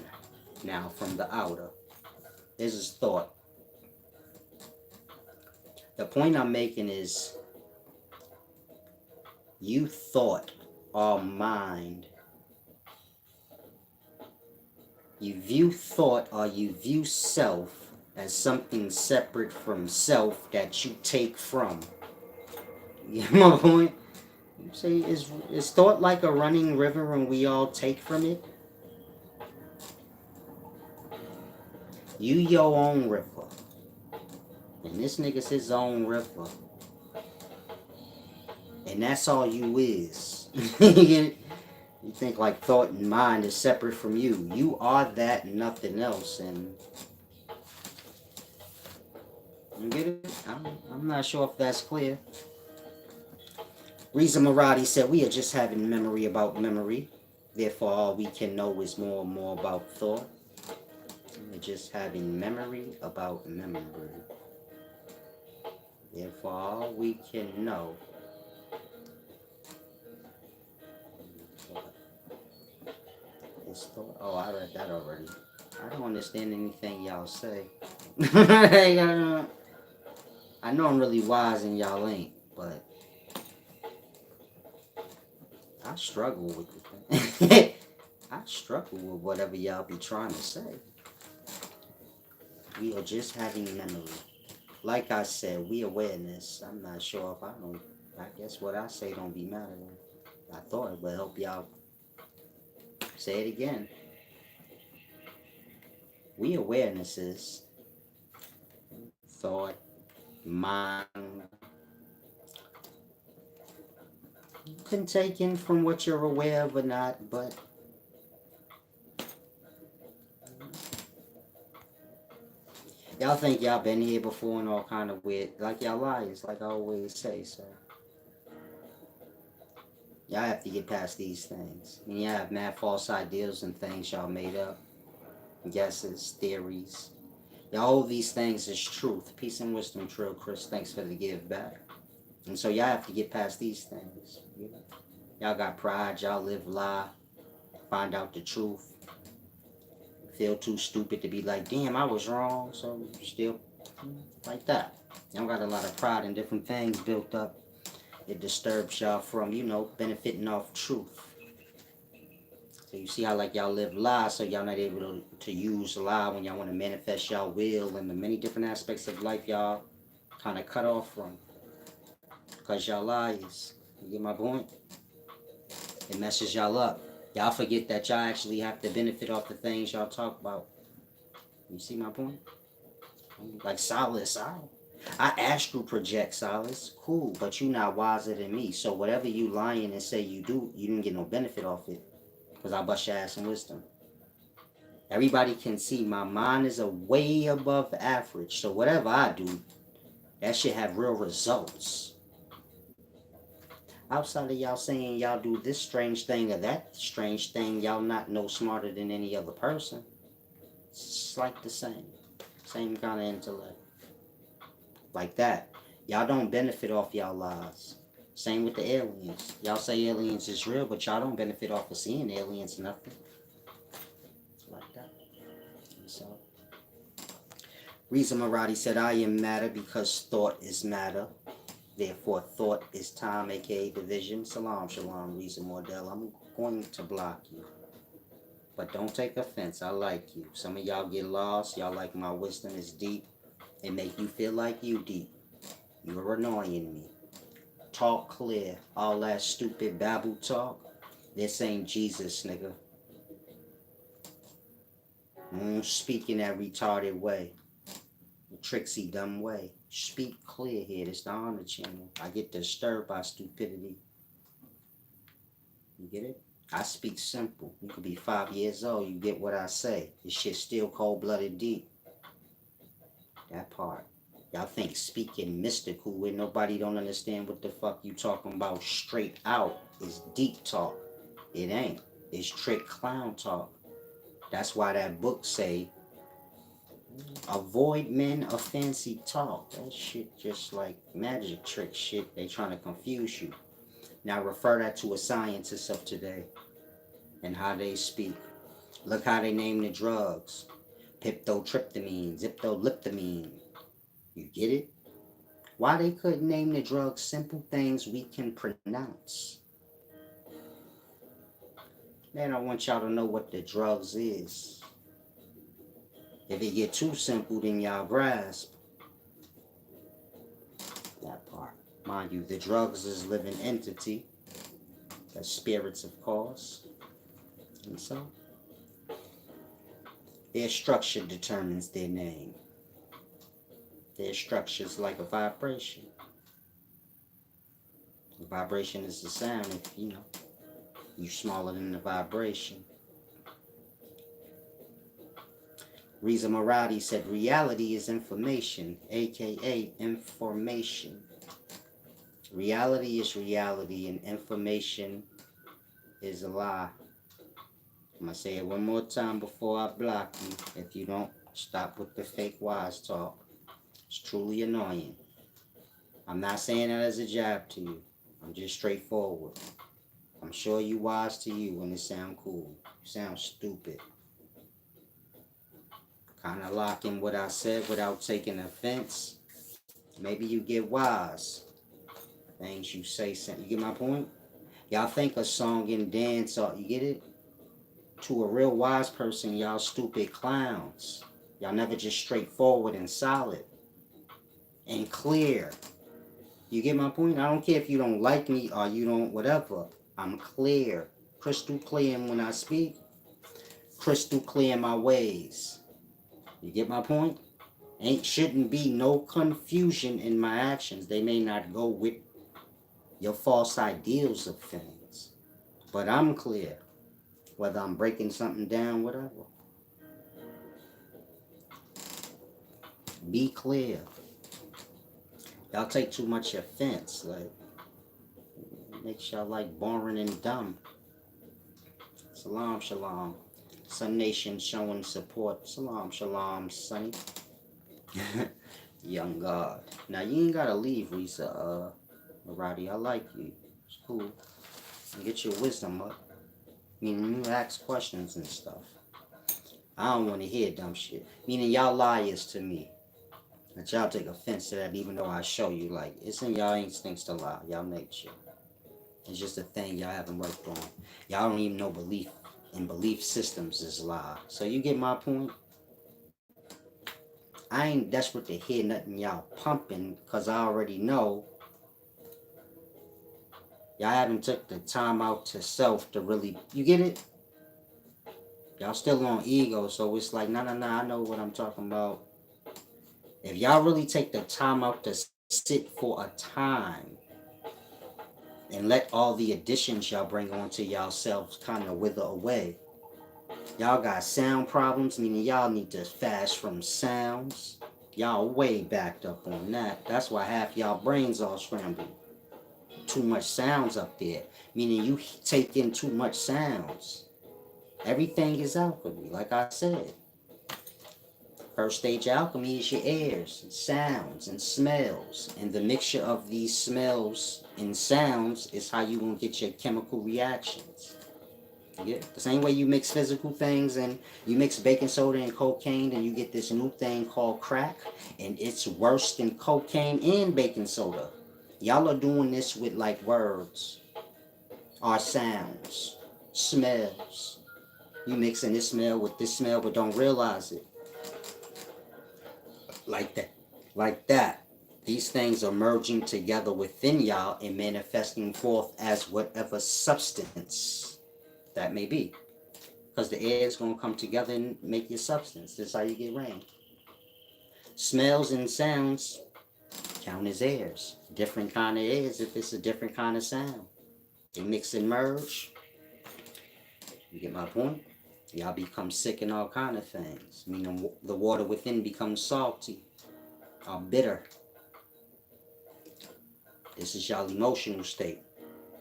now from the outer. This is thought. The point I'm making is you thought or mind. You view thought or you view self as something separate from self that you take from. You get my point? You say, is thought like a running river and we all take from it? You your own river. And this nigga's his own river. And that's all you is. You think like thought and mind is separate from you. You are that and nothing else. And you get it? I'm not sure if that's clear. Reza Maradi said, we are just having memory about memory. Therefore, all we can know is more and more about thought. We're just having memory about memory. Therefore, all we can know is thought. Oh, I read that already. I don't understand anything y'all say. I know I'm really wise and y'all ain't, but I struggle with it. I struggle with whatever y'all be trying to say. We are just having memory. Like I said, we awareness. I'm not sure if I guess what I say don't be mattering. I thought it would help y'all. Say it again. We awarenesses. Thought, mind. You can take in from what you're aware of or not, but y'all think y'all been here before and all kind of weird, like y'all liars, like I always say, so Y'all have to get past these things. I mean, y'all have mad false ideals and things y'all made up. Guesses, theories. Y'all hold these things as truth. Peace and wisdom, Trill Chris. Thanks for the give back. And so y'all have to get past these things. Y'all got pride. Y'all live lie. Find out the truth. Feel too stupid to be like, damn, I was wrong. So still like that. Y'all got a lot of pride and different things built up. It disturbs y'all from, benefiting off truth. So you see how like y'all live lie, so y'all not able to use lie when y'all want to manifest y'all will, and the many different aspects of life y'all kind of cut off from. Because y'all liars. You get my point? It messes y'all up. Y'all forget that y'all actually have to benefit off the things y'all talk about. You see my point? Like Solace, I astral project, Solace. Cool, but you not wiser than me. So whatever you lying and say you do, you didn't get no benefit off it. Because I bust your ass in wisdom. Everybody can see my mind is a way above average. So whatever I do, that should have real results. Outside of y'all saying y'all do this strange thing or that strange thing, y'all not no smarter than any other person. It's like the same. Same kind of intellect. Like that. Y'all don't benefit off y'all lies. Same with the aliens. Y'all say aliens is real, but y'all don't benefit off of seeing aliens, nothing. Like that. So, Reza Maradi said, I am matter because thought is matter. Therefore, thought is time, aka division. Salam, shalom, Reza Mordell. I'm going to block you. But don't take offense. I like you. Some of y'all get lost. Y'all like my wisdom is deep. It make you feel like you deep. You're annoying me. Talk clear. All that stupid babble talk. This ain't Jesus, nigga. Speak in that retarded way. Tricksy, dumb way. Speak clear here. This the honor channel. I get disturbed by stupidity. You get it? I speak simple. You could be 5 years old. You get what I say. This shit's still cold-blooded deep. That part. Y'all think speaking mystical where nobody don't understand what the fuck you talking about straight out is deep talk. It ain't. It's trick clown talk. That's why that book say, avoid men of fancy talk. That shit just like magic trick shit. They trying to confuse you. Now refer that to a scientist of today and how they speak. Look how they name the drugs. Piptotryptamine, ziptoliptamine. You get it? Why they couldn't name the drugs simple things we can pronounce? Man, I want y'all to know what the drugs is. If it get too simple, then y'all grasp that part. Mind you, the drugs is living entity. That's spirits, of course. And so, their structure determines their name. Their structure is like a vibration. The vibration is the sound if, you smaller than the vibration. Reza Maradi said, reality is information, aka information. Reality is reality and information is a lie. I'm going to say it one more time before I block you. If you don't stop with the fake wise talk. It's truly annoying. I'm not saying that as a jab to you. I'm just straightforward. I'm sure you wise to you when it sound cool. You sound stupid. Kind of lock in what I said without taking offense. Maybe you get wise. Things you say, you get my point? Y'all think a song and dance, you get it? To a real wise person, y'all stupid clowns. Y'all never just straightforward and solid and clear. You get my point? I don't care if you don't like me or you don't whatever. I'm clear. Crystal clear when I speak. Crystal clear in my ways. You get my point? Shouldn't be no confusion in my actions. They may not go with your false ideals of things. But I'm clear. Whether I'm breaking something down, whatever. Be clear. Y'all take too much offense. Like, Makes y'all like boring and dumb. Salam, shalom. Sun Nation showing support. Salam, shalom, Sunny. Young God. Now you ain't gotta leave, Lisa. Maradi, I like you. It's cool. And get your wisdom up. Meaning you ask questions and stuff. I don't want to hear dumb shit. Meaning y'all liars to me. That y'all take offense to that even though I show you like it's in y'all instincts to lie. Y'all nature. It's just a thing y'all haven't worked on. Y'all don't even know belief and belief systems is lie. So you get my point? I ain't desperate to hear nothing y'all pumping because I already know y'all haven't took the time out to self to really, you get it? Y'all still on ego, so it's like, nah, I know what I'm talking about. If y'all really take the time out to sit for a time and let all the additions y'all bring onto yourselves kind of wither away, y'all got sound problems, meaning y'all need to fast from sounds. Y'all way backed up on that. That's why half y'all brains all scrambled. Too much sounds up there, meaning you take in too much sounds. Everything is alchemy, like I said. First stage alchemy is your airs, and sounds, and smells. And the mixture of these smells and sounds is how you gonna get your chemical reactions. Yeah. The same way you mix physical things and you mix baking soda and cocaine and you get this new thing called crack, and it's worse than cocaine and baking soda. Y'all are doing this with like words, or sounds, smells. You mixing this smell with this smell but don't realize it. Like that. Like that. These things are merging together within y'all and manifesting forth as whatever substance that may be. Because the air is going to come together and make your substance. This is how you get rain. Smells and sounds count as airs. Different kind of airs if it's a different kind of sound. They mix and merge. You get my point? Y'all become sick and all kind of things. Meaning the water within becomes salty or bitter. This is y'all emotional state.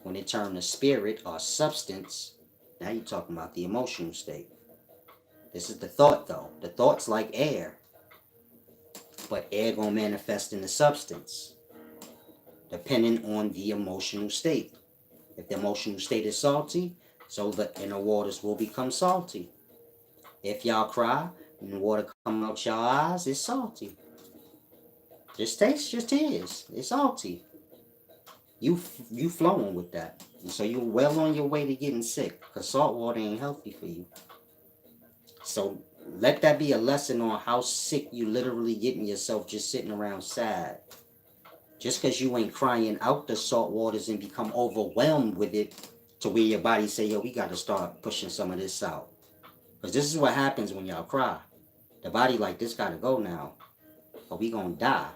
When it turns to spirit or substance, now you're talking about the emotional state. This is the thought though. The thought's like air. But air gonna manifest in the substance. Depending on the emotional state. If the emotional state is salty, so the inner waters will become salty. If y'all cry and the water come out y'all eyes, it's salty. Just taste your tears. It's salty. You flowing with that. And so you're well on your way to getting sick because salt water ain't healthy for you. So let that be a lesson on how sick you literally getting yourself just sitting around sad. Just because you ain't crying out the salt waters and become overwhelmed with it to where your body say, yo, we got to start pushing some of this out. Because this is what happens when y'all cry. The body like, this got to go now or we going to die.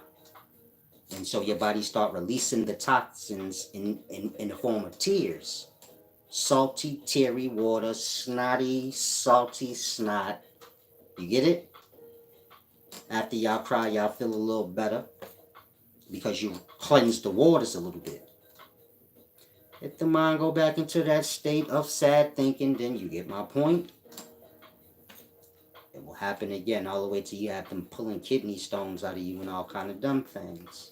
And so your body start releasing the toxins in the form of tears. Salty, teary water, snotty, salty snot. You get it? After y'all cry, y'all feel a little better because you cleanse the waters a little bit. If the mind go back into that state of sad thinking, then you get my point. It will happen again all the way till you have them pulling kidney stones out of you and all kind of dumb things.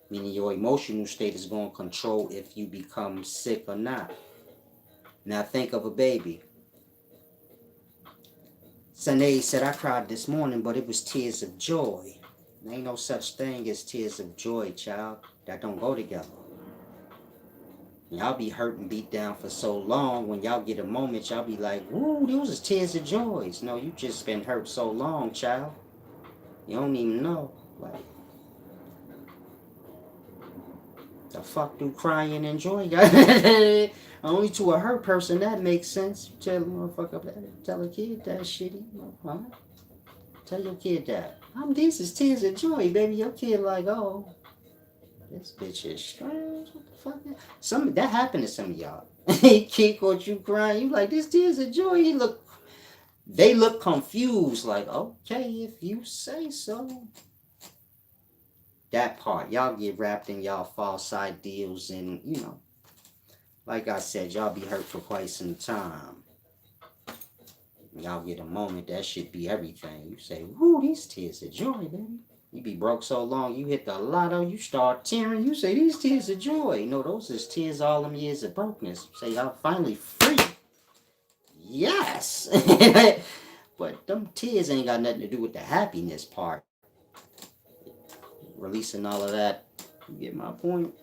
Meaning your emotional state is going to control if you become sick or not. Now think of a baby. Sanae said, I cried this morning, but it was tears of joy. There ain't no such thing as tears of joy, child. That don't go together. Y'all be hurt and beat down for so long. When y'all get a moment, y'all be like, woo, those is tears of joys. No, you just been hurt so long, child. You don't even know. Like, the fuck do crying and joy got? Only to a hurt person that makes sense. Tell a motherfucker that. Tell a kid that shitty. Huh? Tell your kid that. These is tears of joy, baby. Your kid like, oh, this bitch is strange. What the fuck? That happened to some of y'all. Kid caught you crying. You like, this tears of joy. They look confused. Like, okay, if you say so. That part, y'all get wrapped in y'all false ideals and, Like I said, y'all be hurt for quite some time. Y'all get a moment, that should be everything. You say, woo, these tears of joy, baby. You be broke so long, you hit the lotto, you start tearing, you say, these tears of joy. No, those is tears all them years of brokenness. You say, y'all finally free. Yes. But them tears ain't got nothing to do with the happiness part. Releasing all of that. You get my point?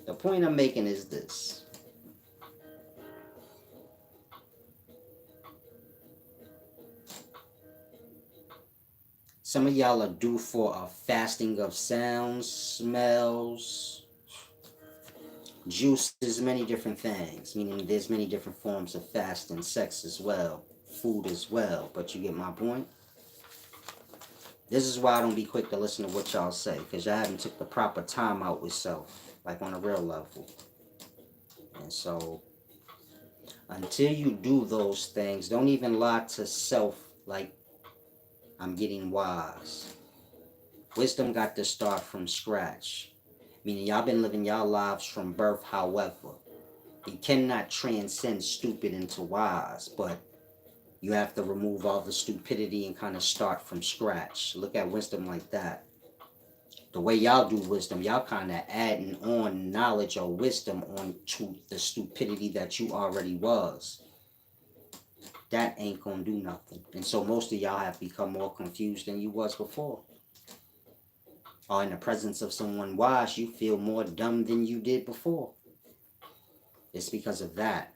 The point I'm making is this. Some of y'all are due for a fasting of sounds, smells, juices, many different things. Meaning there's many different forms of fasting, sex as well, food as well. But you get my point? This is why I don't be quick to listen to what y'all say. Because y'all haven't took the proper time out with self. Like on a real level. And so, until you do those things, don't even lie to self like, I'm getting wise. Wisdom got to start from scratch. Meaning y'all been living y'all lives from birth, however. You cannot transcend stupid into wise, but you have to remove all the stupidity and kind of start from scratch. Look at wisdom like that. The way y'all do wisdom, y'all kind of adding on knowledge or wisdom onto the stupidity that you already was. That ain't gonna do nothing. And so most of y'all have become more confused than you was before. Or in the presence of someone wise, you feel more dumb than you did before. It's because of that.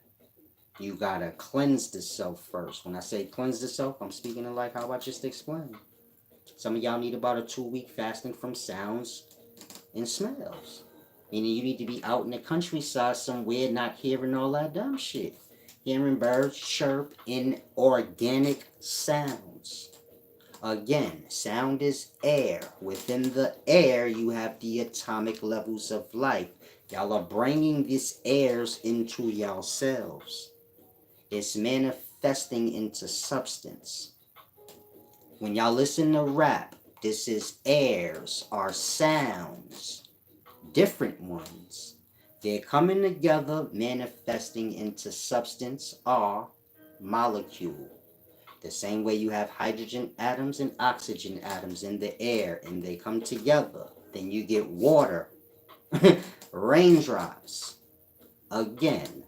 You gotta cleanse the self first. When I say cleanse the self, I'm speaking of like how I just explained. Some of y'all need about a 2-week fasting from sounds and smells. Meaning you need to be out in the countryside somewhere, not hearing all that dumb shit. Hearing birds chirp in organic sounds. Again, sound is air. Within the air, you have the atomic levels of life. Y'all are bringing these airs into yourselves. It's manifesting into substance. When y'all listen to rap, this is airs, are sounds, different ones. They're coming together, manifesting into substance or molecule. The same way you have hydrogen atoms and oxygen atoms in the air and they come together. Then you get water, raindrops. Again,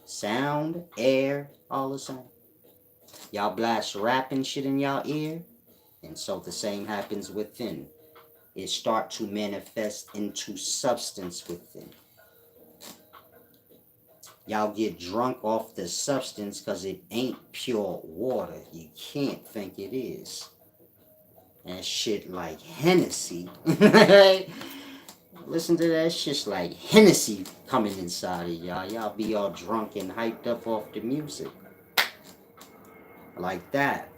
sound, air, all the same. Y'all blast rap and shit in y'all ear, and so the same happens within. It start to manifest into substance within. Y'all get drunk off the substance because it ain't pure water. You can't think it is. And shit like Hennessy. Listen to that shit's like Hennessy coming inside of y'all. Y'all be all drunk and hyped up off the music. Like that.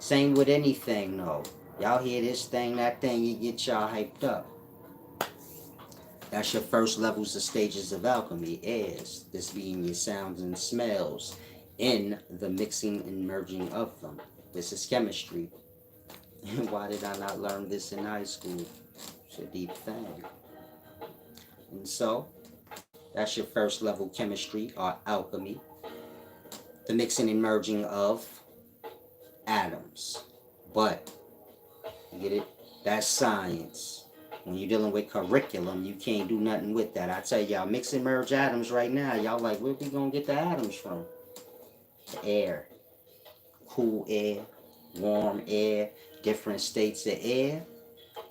Same with anything though. Y'all hear this thing, that thing, you get y'all hyped up. That's your first levels of stages of alchemy, airs. This being your sounds and smells in the mixing and merging of them. This is chemistry. Why did I not learn this in high school? It's a deep thing. And so, that's your first level chemistry or alchemy. The mixing and merging of atoms. But, you get it? That's science. When you're dealing with curriculum, you can't do nothing with that. I tell y'all, mix and merge atoms right now. Y'all like, where we gonna get the atoms from? The air. Cool air, warm air, different states of air.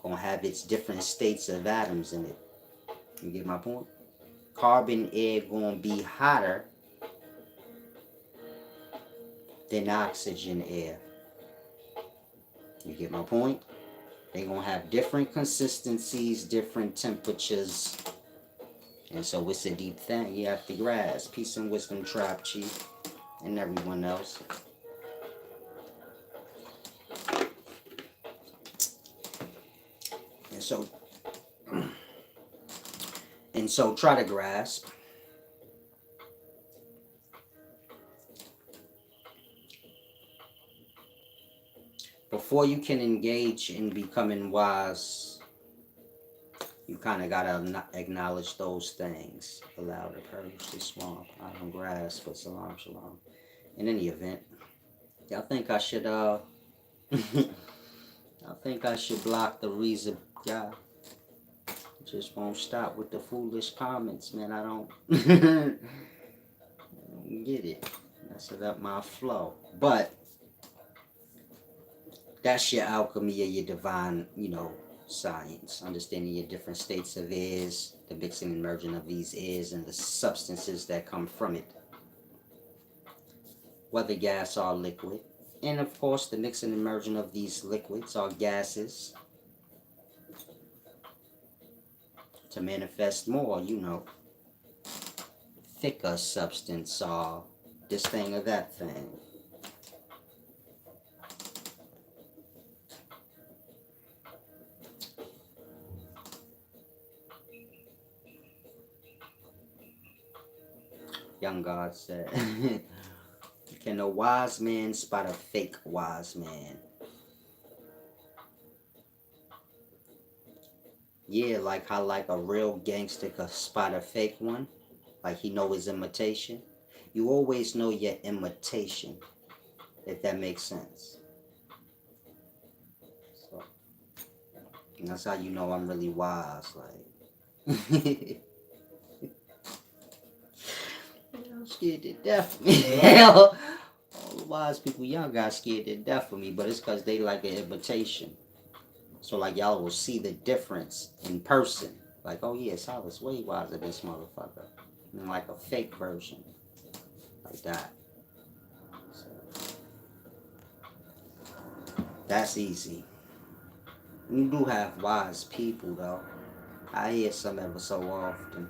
Gonna have its different states of atoms in it. You get my point? Carbon air gonna be hotter than oxygen air. You get my point? They're gonna have different consistencies, different temperatures. And so it's a deep thing you have to grasp. Peace and wisdom, Tribe Chief, and everyone else. And so try to grasp. Before you can engage in becoming wise, You kind of gotta acknowledge those things. Allow the purge to swamp out on grass for salam shalom. In any event, y'all think I should I think I should block the reason. Yeah, just won't stop with the foolish comments, man. I don't, I don't get it. Messing up my flow. But that's your alchemy or your divine, science. Understanding your different states of is, the mixing and merging of these is, and the substances that come from it, whether gas or liquid. And of course, the mixing and merging of these liquids or gases to manifest more, thicker substance or this thing or that thing. Young God said, can a wise man spot a fake wise man? Yeah, like how like a real gangster could spot a fake one. Like he know his imitation. You always know your imitation, if that makes sense. So and that's how you know I'm really wise. Like I'm scared to death of me. All the wise people, y'all got scared to death of me, but it's because they like an imitation. So like y'all will see the difference in person. Like, oh yeah, Silas way wiser than this motherfucker. And like a fake version. Like that. So, that's easy. You do have wise people though. I hear some ever so often.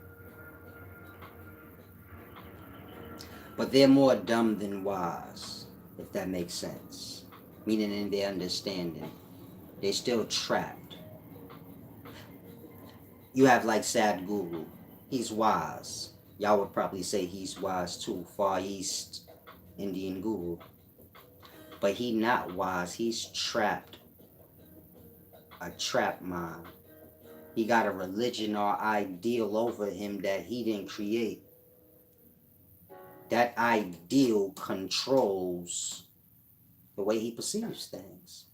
But they're more dumb than wise, if that makes sense. Meaning in their understanding. They're still trapped. You have like Sad Guru. He's wise. Y'all would probably say he's wise too. Far East Indian Guru. But he not wise. He's trapped. A trap mind. He got a religion or ideal over him that he didn't create. That ideal controls the way he perceives things.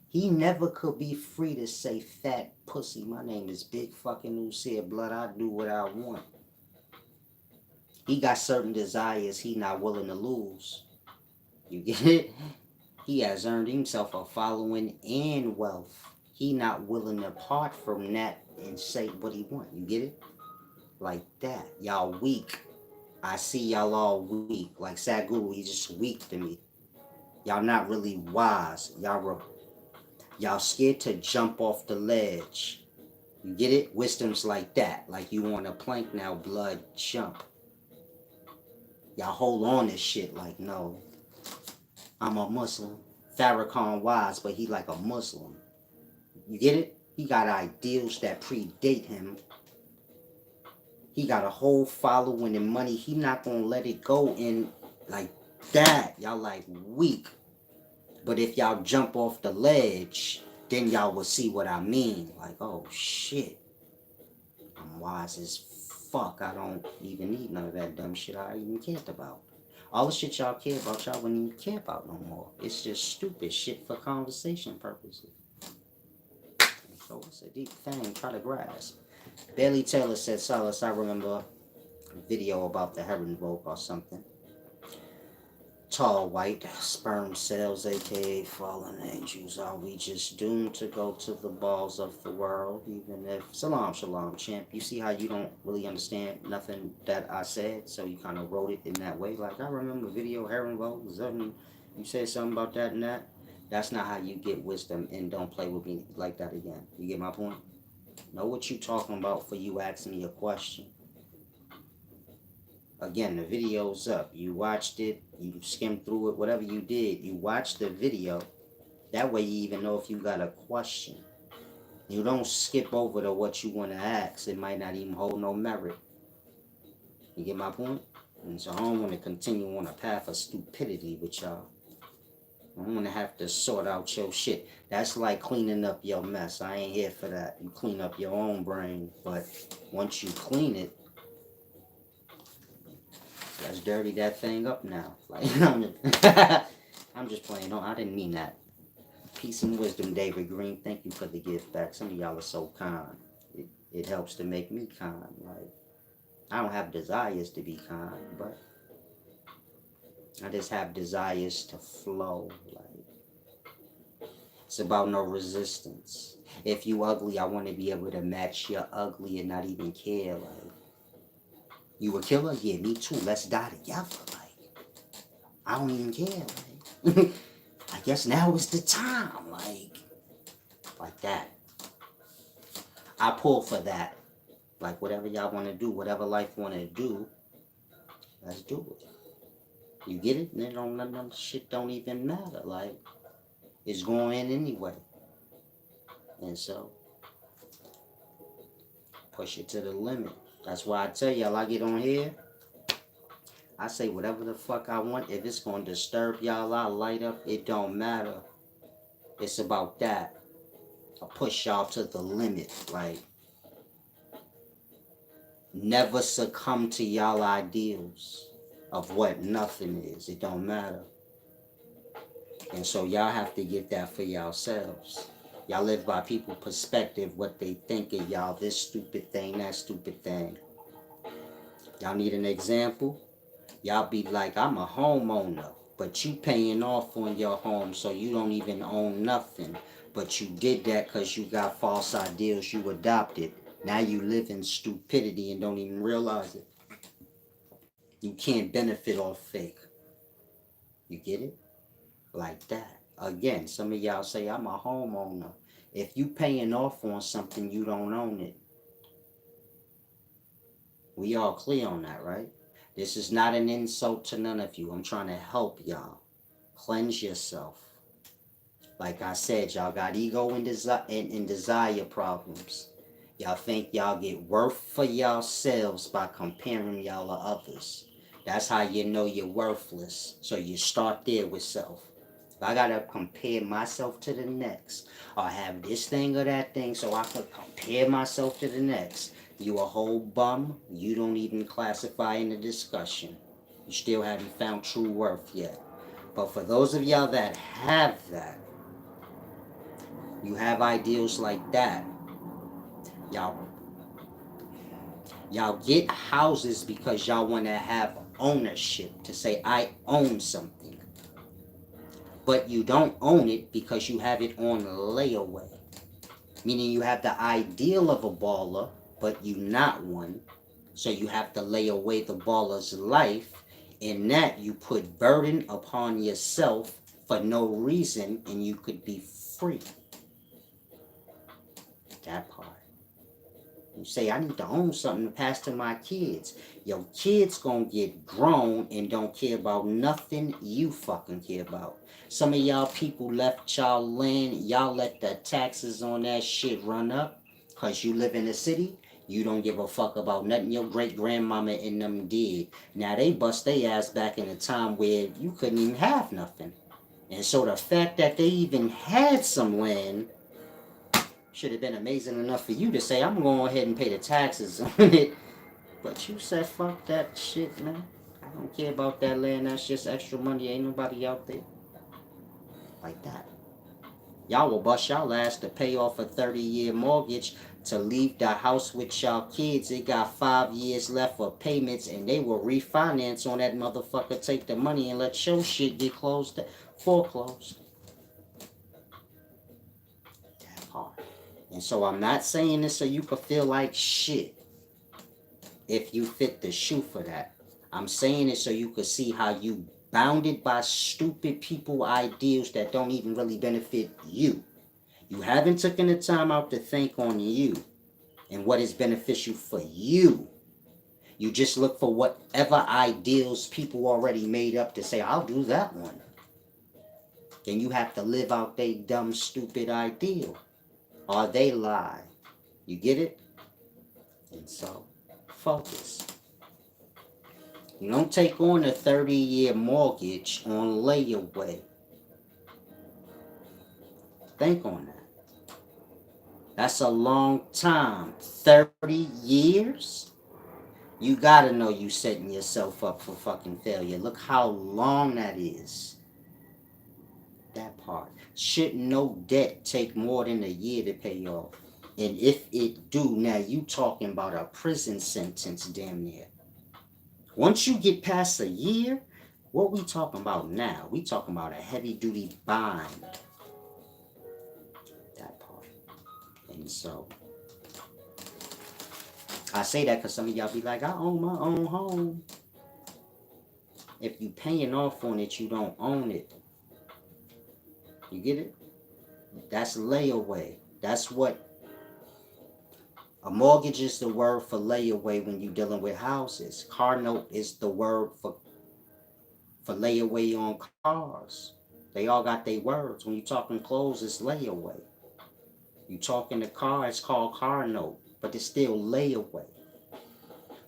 He never could be free to say, fat pussy, my name is Big fucking Usair Blood, I do what I want. He got certain desires he not willing to lose. You get it? He has earned himself a following and wealth. He not willing to part from that and say what he want. You get it? Like that. Y'all weak. I see y'all all weak. Like Sadhguru, he's just weak to me. Y'all not really wise. Y'all scared to jump off the ledge. You get it? Wisdom's like that. Like you on a plank now, blood, jump. Y'all hold on to shit like, no, I'm a Muslim. Farrakhan wise, but he like a Muslim. You get it? He got ideals that predate him. He got a whole following and money. He not gonna let it go in like that. Y'all like weak. But if y'all jump off the ledge, then y'all will see what I mean. Like, oh shit. I'm wise as fuck. I don't even need none of that dumb shit I even cared about. All the shit y'all care about, y'all wouldn't even care about no more. It's just stupid shit for conversation purposes. So it's a deep thing, try to grasp. Bailey Taylor said, Silas, I remember a video about the heron vote or something. Tall white sperm cells, aka fallen angels. Are we just doomed to go to the balls of the world? Even if Salam Shalom, champ. You see how you don't really understand nothing that I said, so you kind of wrote it in that way. Like I remember video heron vote. You said something about that and that. That's not how you get wisdom, and don't play with me like that again. You get my point? Know what you talking about for you asking me a question. Again, the video's up. You watched it, you skimmed through it, whatever you did, you watched the video. That way you even know if you got a question. You don't skip over to what you want to ask. It might not even hold no merit. You get my point? And so I don't want to continue on a path of stupidity with y'all. I'm gonna have to sort out your shit. That's like cleaning up your mess. I ain't here for that. You clean up your own brain, but once you clean it, let's dirty that thing up now. Like I'm just playing. No, I didn't mean that. Peace and wisdom, David Green. Thank you for the gift back. Some of y'all are so kind. It helps to make me kind. Like I don't have desires to be kind, but I just have desires to flow. Like it's about no resistance. If you ugly, I want to be able to match your ugly and not even care. Like you a killer? Yeah, me too. Let's die together. Like I don't even care. Like I guess now is the time. Like that. I pull for that. Like whatever y'all want to do, whatever life want to do, let's do it. You get it? And then don't none of shit don't even matter. Like it's going in anyway. And so push it to the limit. That's why I tell y'all I get on here. I say whatever the fuck I want. If it's gonna disturb y'all, I light up. It don't matter. It's about that. I push y'all to the limit. Like never succumb to y'all ideals of what nothing is. It don't matter. And so y'all have to get that for yourselves. Y'all live by people's perspective, what they think of y'all, this stupid thing, that stupid thing. Y'all need an example? Y'all be like, I'm a homeowner, but you paying off on your home so you don't even own nothing. But you did that because you got false ideals you adopted. Now you live in stupidity and don't even realize it. You can't benefit off fake. You get it? Like that. Again, some of y'all say, I'm a homeowner. If you paying off on something, you don't own it. We all clear on that, right? This is not an insult to none of you. I'm trying to help y'all. Cleanse yourself. Like I said, y'all got ego and desire problems. Y'all think y'all get worth for yourselves by comparing y'all to others. That's how you know you're worthless. So you start there with self. If I gotta compare myself to the next, or have this thing or that thing so I could compare myself to the next, you a whole bum. You don't even classify in the discussion. You still haven't found true worth yet. But for those of y'all that have that, you have ideals like that. Y'all y'all get houses because y'all want to have ownership to say I own something. But you don't own it because you have it on layaway. Meaning you have the ideal of a baller, but you not one. So you have to lay away the baller's life. In that you put burden upon yourself for no reason and you could be free. That part. You say, I need to own something to pass to my kids. Your kids gonna get grown and don't care about nothing you fucking care about. Some of y'all people left y'all land, y'all let the taxes on that shit run up. Cause you live in the city, you don't give a fuck about nothing your great grandmama and them did. Now they bust their ass back in a time where you couldn't even have nothing. And so the fact that they even had some land should have been amazing enough for you to say, I'm going to go ahead and pay the taxes on it. But you said, fuck that shit, man. I don't care about that land. That's just extra money. Ain't nobody out there like that. Y'all will bust y'all ass to pay off a 30-year mortgage to leave the house with y'all kids. They got 5 years left for payments, and they will refinance on that motherfucker, take the money, and let your shit get foreclosed. That hard. And so I'm not saying this so you can feel like shit if you fit the shoe for that. I'm saying it so you can see how you bounded by stupid people ideals that don't even really benefit you. You haven't taken the time out to think on you and what is beneficial for you. You just look for whatever ideals people already made up to say, I'll do that one. Then you have to live out their dumb, stupid ideal. Or they lie. You get it? And so, focus. You don't take on a 30-year mortgage on layaway. Think on that. That's a long time. 30 years? You gotta know you setting yourself up for fucking failure. Look how long that is. That part. Should no debt take more than a year to pay off? And if it do, now you talking about a prison sentence damn near. Once you get past a year, what we talking about now? We talking about a heavy duty bind. That part. And so I say that because some of y'all be like, I own my own home. If you paying off on it, you don't own it. You get it? That's layaway. That's what a mortgage is, the word for layaway when you're dealing with houses. Car note is the word for layaway on cars. They all got their words. When you talking clothes, it's layaway. You talking the car, it's called car note, but it's still layaway.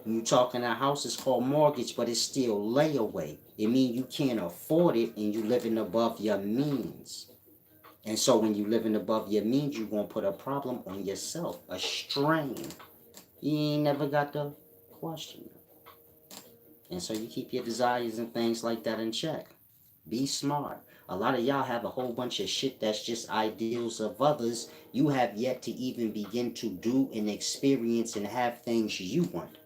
When you talking a house, it's called mortgage, but it's still layaway. It means you can't afford it and you living above your means. And so when you living above your means, you're going to put a problem on yourself, a strain. You ain't never got to question it. And so you keep your desires and things like that in check. Be smart. A lot of y'all have a whole bunch of shit that's just ideals of others. You have yet to even begin to do and experience and have things you want.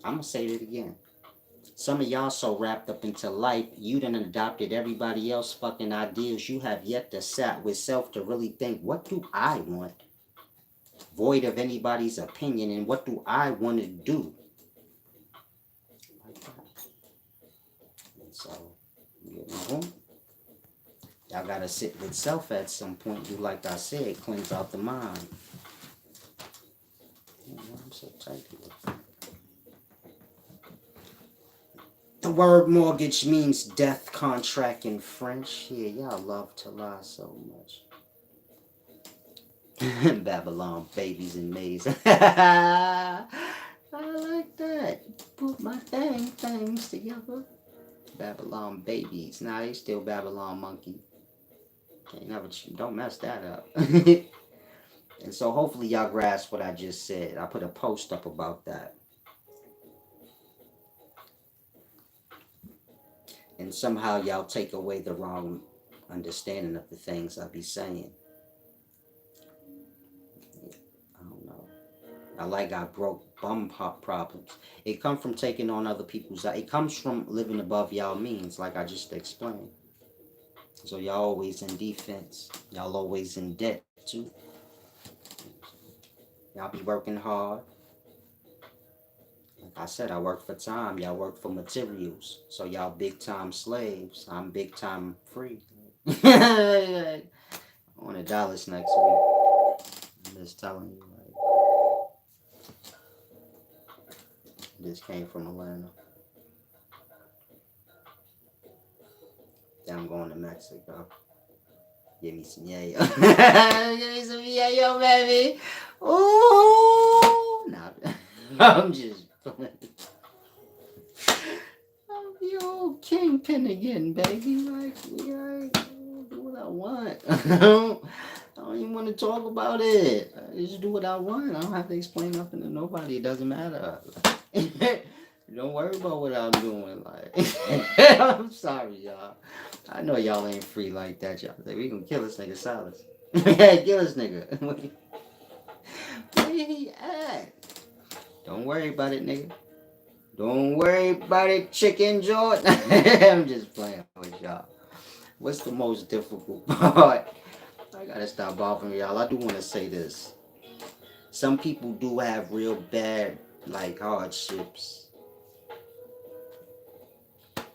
I'm going to say that again. Some of y'all so wrapped up into life, you done adopted everybody else fucking ideas. You have yet to sat with self to really think, what do I want? Void of anybody's opinion, and what do I want to do? Like that. And so, you know, y'all gotta sit with self at some point. Do like I said, cleanse out the mind. I'm so tight here. The word mortgage means death contract in French. Yeah, y'all love to lie so much. Babylon babies and maids. I like that. Put my things together. Babylon babies. Nah, they still Babylon monkey. Can't never. Don't mess that up. And so hopefully y'all grasp what I just said. I put a post up about that. And somehow y'all take away the wrong understanding of the things I be saying. I don't know. I like I broke bum pop problems. It comes from taking on other people's. It comes from living above y'all means, like I just explained. So y'all always in defense. Y'all always in debt too. Y'all be working hard. Like I said, I work for time. Y'all work for materials. So y'all big time slaves. I'm big time free. I want $1 next week. I'm just telling you. This came from Atlanta. Then I'm going to Mexico. Give me some yayo. Give me some yayo, baby. Ooh. Nah, I'm just playing. I'm the old kingpin again, baby. Like, I do what I want. I don't even want to talk about it. I just do what I want. I don't have to explain nothing to nobody. It doesn't matter. Don't worry about what I'm doing. Like, I'm sorry, y'all. I know y'all ain't free like that, y'all. Like, we gonna kill this nigga Silas. Kill this nigga. Where he at? Don't worry about it, nigga. Don't worry about it, Chicken George. I'm just playing with y'all. What's the most difficult part? I gotta stop bothering y'all. I do want to say this. Some people do have real bad, like, hardships.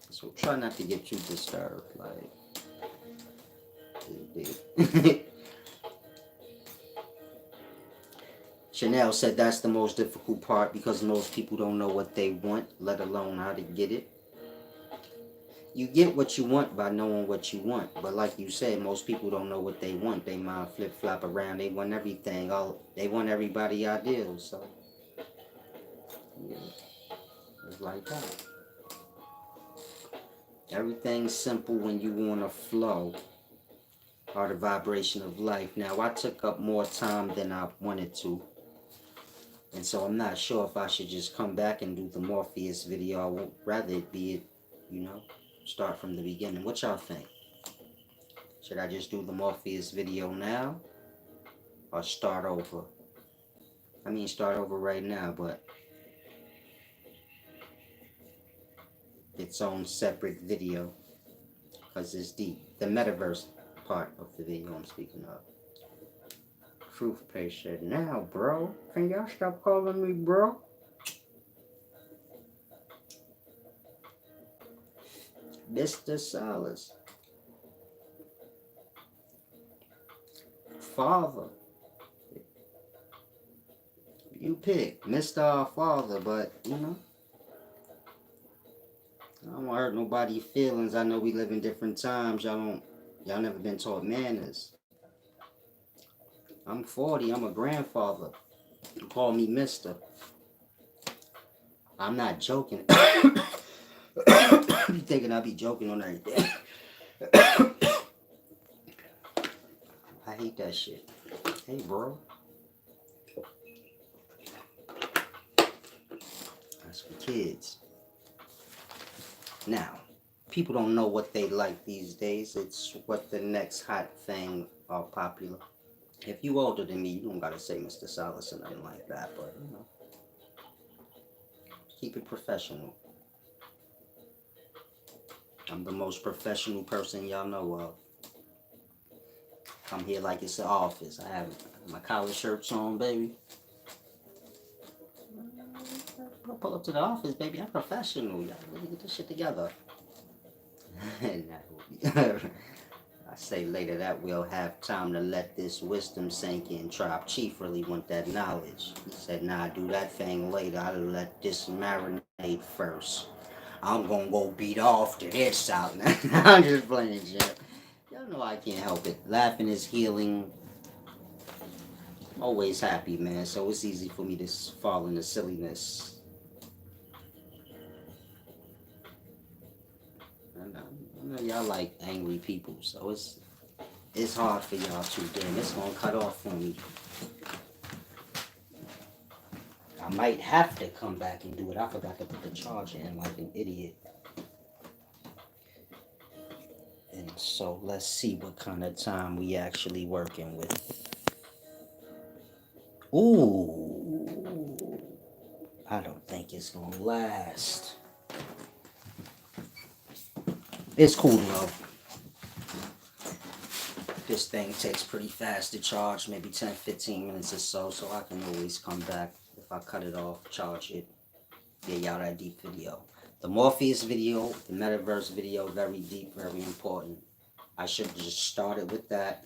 So try not to get too disturbed. Like, Chanel said that's the most difficult part because most people don't know what they want, let alone how to get it. You get what you want by knowing what you want, but like you said, most people don't know what they want. They mind flip flop around. They want everything. They want everybody ideals. So yeah, it's like that. Everything's simple when you want to flow. are the vibration of life. Now, I took up more time than I wanted to. And so I'm not sure if I should just come back and do the Morpheus video. I would rather it be, start from the beginning. What y'all think? Should I just do the Morpheus video now? Or start over? I mean, start over right now, but its own separate video. Because it's the Metaverse part of the video I'm speaking of. Truth Page said, now, bro. Can y'all stop calling me bro? Mr. Silas. Father. You pick. Mr. Father, but, I don't want to hurt nobody's feelings. I know we live in different times. Y'all never been taught manners. I'm 40. I'm a grandfather. You call me Mister. I'm not joking. You thinking I be joking on everything? I hate that shit. Hey, bro. That's for kids. Now, people don't know what they like these days. It's what the next hot thing are popular. If you older than me, you don't gotta say Mr. Silas or nothing like that, but, keep it professional. I'm the most professional person y'all know of. I'm here like it's an office. I have my collar shirts on, baby. I'll pull up to the office, baby. I'm professional. Y'all really get this shit together. I say later that we'll have time to let this wisdom sink in. Tribe Chief really want that knowledge. He said, nah, do that thing later. I'll let this marinate first. I'm gonna go beat off to this out now. I'm just playing, Jeff. Y'all know I can't help it. Laughing is healing. I'm always happy, man. So it's easy for me to fall into silliness. I know y'all like angry people, so it's hard for y'all too. Damn, it's gonna cut off for me. I might have to come back and do it. I forgot to put the charger in like an idiot. And so let's see what kind of time we actually working with. Ooh, I don't think it's gonna last. It's cool though. This thing takes pretty fast to charge, maybe 10-15 minutes or so I can always come back if I cut it off, charge it, get y'all that deep video. The Morpheus video, the Metaverse video, very deep, very important. I should have just started with that.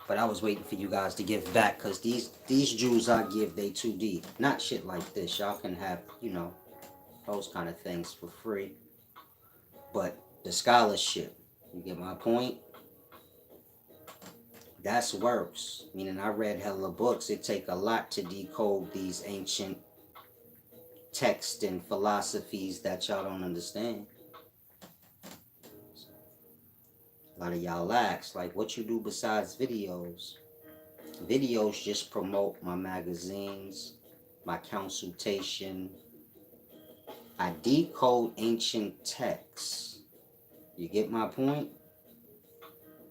But I was waiting for you guys to give back, because these Jews I give, they too deep. Not shit like this. Y'all can have, those kind of things for free. But the scholarship, you get my point? That's works. Meaning I read hella books. It take a lot to decode these ancient texts and philosophies that y'all don't understand. A lot of y'all ask, like, what you do besides videos? Videos just promote my magazines, my consultation. I decode ancient texts. You get my point?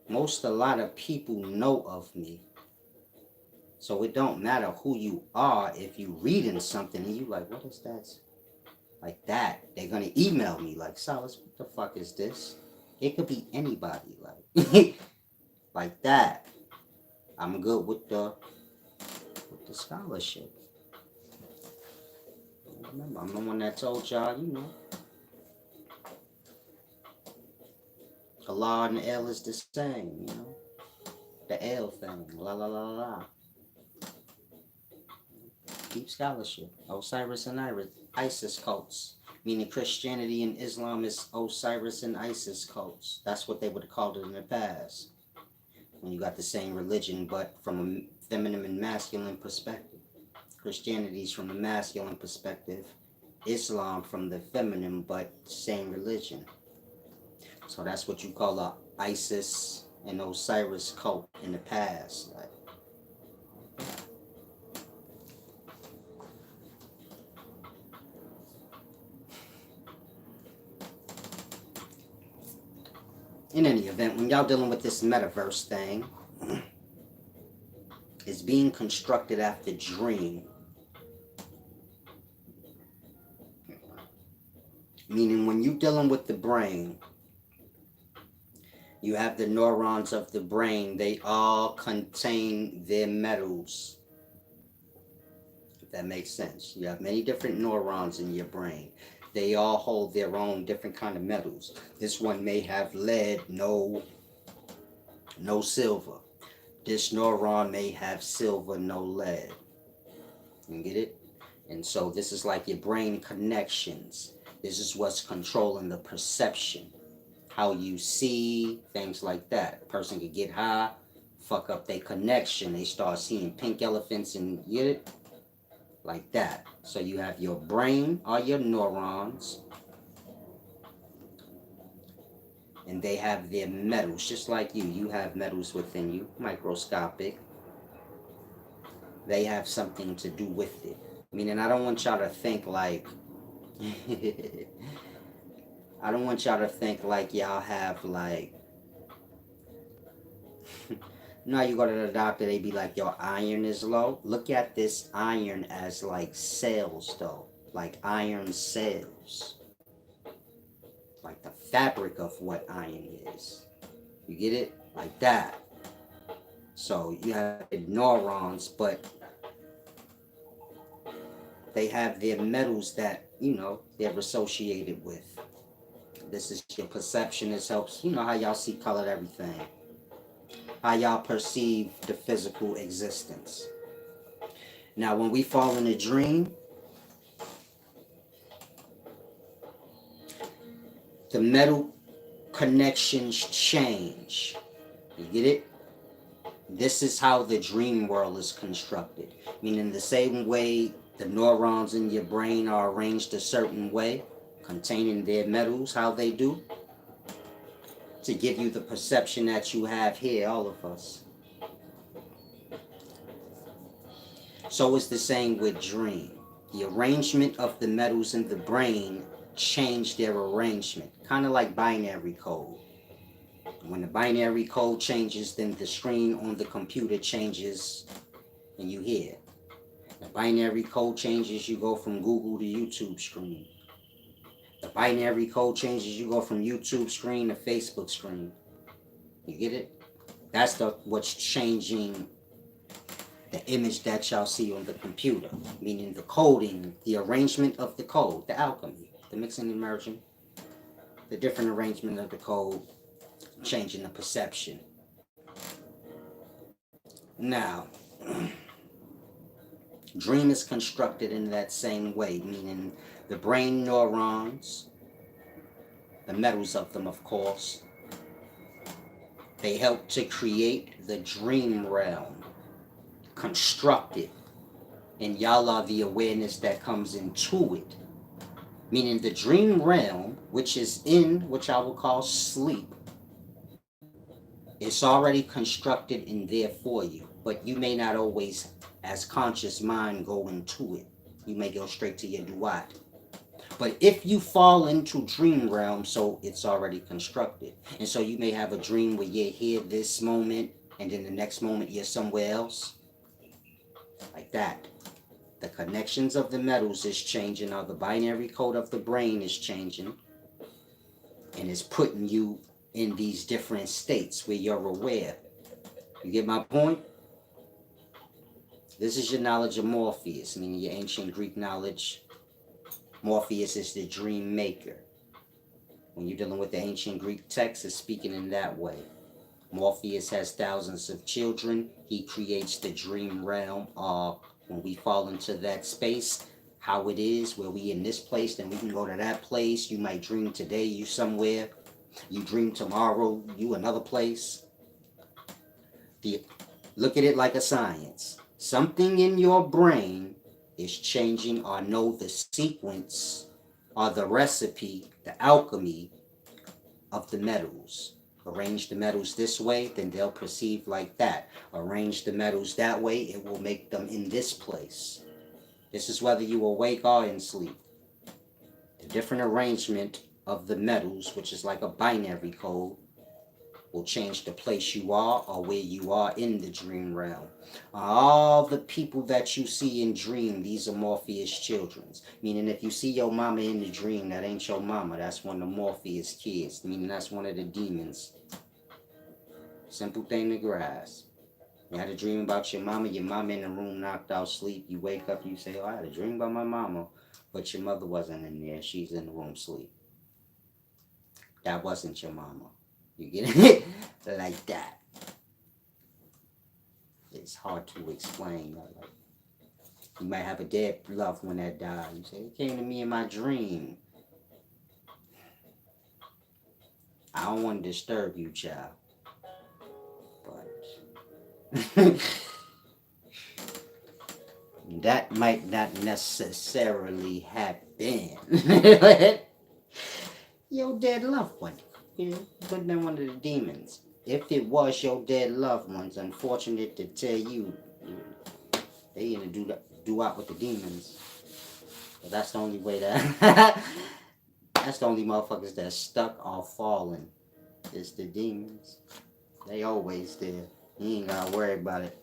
A lot of people know of me. So it don't matter who you are. If you reading something and you like, what is that? Like that, they're gonna email me like, Silas, what the fuck is this? It could be anybody, like like that. I'm good with the scholarship. Remember, I'm the one that told y'all, Allah and L is the same, the L thing, la la la la. Deep scholarship. Osiris and Isis cults. Meaning Christianity and Islam is Osiris and Isis cults. That's what they would have called it in the past. When you got the same religion, but from a feminine and masculine perspective. Christianity's from the masculine perspective. Islam from the feminine, but same religion. So that's what you call a Isis and Osiris cult in the past. Like, in any event, when y'all dealing with this metaverse thing, it's being constructed after dream, meaning when you're dealing with the brain, you have the neurons of the brain. They all contain their metals. If that makes sense. You have many different neurons in your brain. They all hold their own different kind of metals. This one may have lead, no silver. This neuron may have silver, no lead. You get it? And so this is like your brain connections. This is what's controlling the perception. How you see, things like that. A person could get high, fuck up their connection. They start seeing pink elephants and get it? Like that. So you have your brain, all your neurons, and they have their metals, just like you. You have metals within you, microscopic. They have something to do with it. Meaning, I don't want y'all to think like, I don't want y'all to think like y'all have like, you know how you go to the doctor, they be like, your iron is low? Look at this iron as like cells though, like iron cells. Like the fabric of what iron is. You get it? Like that. So you have neurons, but they have their metals that, they're associated with. This is your perception. This helps, how y'all see colored everything. How y'all perceive the physical existence. Now, when we fall in a dream, the metal connections change. You get it? This is how the dream world is constructed. Meaning the same way the neurons in your brain are arranged a certain way, containing their metals, how they do, to give you the perception that you have here, all of us. So it's the same with dream. The arrangement of the metals in the brain change their arrangement, kind of like binary code. When the binary code changes, then the screen on the computer changes and you hear. The binary code changes, you go from Google to YouTube screen. The binary code changes, you go from YouTube screen to Facebook screen. You get it? That's what's changing the image that y'all see on the computer. Meaning the coding, the arrangement of the code, the alchemy, the mixing and merging, the different arrangement of the code, changing the perception. Now, dream is constructed in that same way, meaning the brain neurons, the metals of them, of course, they help to create the dream realm, construct it, and y'all are the awareness that comes into it. Meaning the dream realm, which is in which I will call sleep, it's already constructed in there for you, but you may not always, as conscious mind, go into it. You may go straight to your duat. But if you fall into dream realm, so it's already constructed. And so you may have a dream where you're here this moment, and then the next moment you're somewhere else. Like that. The connections of the metals is changing, or the binary code of the brain is changing, and it's putting you in these different states where you're aware. You get my point? This is your knowledge of Morpheus, meaning your ancient Greek knowledge. Morpheus is the dream maker. When you're dealing with the ancient Greek text, it's speaking in that way. Morpheus has thousands of children. He creates the dream realm. When we fall into that space, how it is, where we in this place, then we can go to that place. You might dream today, you somewhere. You dream tomorrow, you another place. Look at it like a science. Something in your brain is changing or know the sequence or the recipe, the alchemy of the metals. Arrange the metals this way, then they'll perceive like that. Arrange the metals that way, it will make them in this place. This is whether you awake or in sleep. The different arrangement of the metals, which is like a binary code, will change the place you are or where you are in the dream realm. All the people that you see in dream, these are Morpheus children's. Meaning if you see your mama in the dream, that ain't your mama. That's one of the Morpheus kids. Meaning that's one of the demons. Simple thing to grasp. You had a dream about your mama in the room knocked out sleep. You wake up, you say, oh, I had a dream about my mama. But your mother wasn't in there. She's in the room sleep. That wasn't your mama. You get it? Like that. It's hard to explain. Like, you might have a dead loved one that died. You say, it came to me in my dream. I don't want to disturb you, child. But that might not necessarily happen. Your dead loved one. You know, could have been one of the demons. If it was your dead loved ones, unfortunate to tell you, they gonna do out with the demons. But that's the only way that that's the only motherfuckers that's stuck or falling. Is the demons. They always there. You ain't gotta worry about it.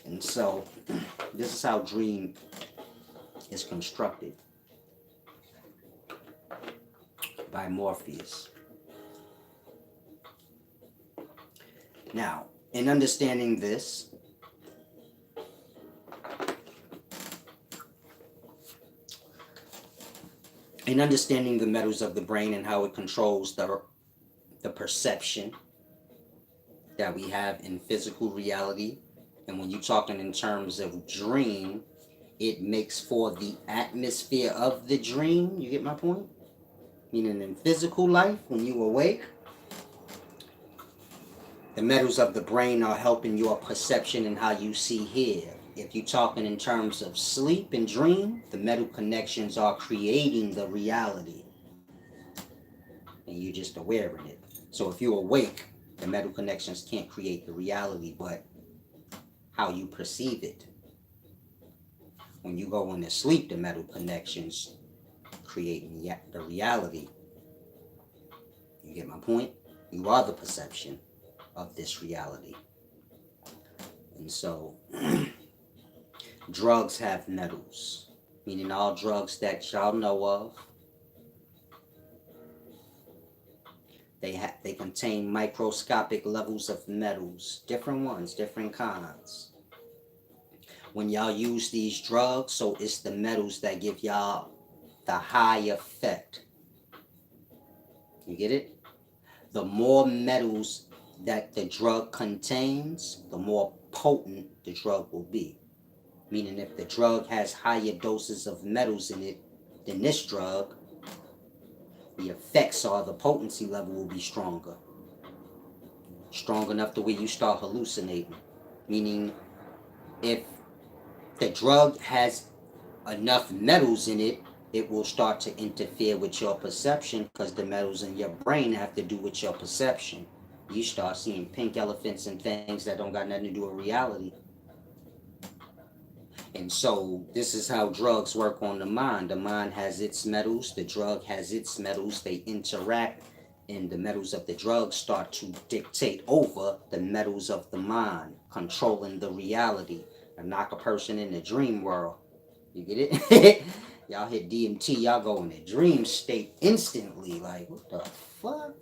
And so this is how dream is constructed by Morpheus. Now, in understanding this, in understanding the metals of the brain and how it controls the perception that we have in physical reality, and when you're talking in terms of dream, it makes for the atmosphere of the dream. You get my point? Meaning in physical life, when you awake, the metals of the brain are helping your perception and how you see here. If you're talking in terms of sleep and dream, the metal connections are creating the reality. And you're just aware of it. So if you're awake, the metal connections can't create the reality, but how you perceive it. When you go into sleep, the metal connections create the reality. You get my point? You are the perception of this reality. And so drugs have metals, meaning all drugs that y'all know of, they contain microscopic levels of metals, different ones, different kinds. When y'all use these drugs, so it's the metals that give y'all the high effect. You get it? The more metals that the drug contains, the more potent the drug will be. Meaning if the drug has higher doses of metals in it than this drug, the effects or the potency level will be stronger. Strong enough to where you start hallucinating. Meaning if the drug has enough metals in it, it will start to interfere with your perception because the metals in your brain have to do with your perception. You start seeing pink elephants and things that don't got nothing to do with reality. And so this is how drugs work on the mind. The mind has its metals, the drug has its metals, they interact, and the metals of the drug start to dictate over the metals of the mind, controlling the reality. And knock a person in the dream world. You get it? Y'all hit DMT, y'all go in a dream state instantly. Like, what the fuck?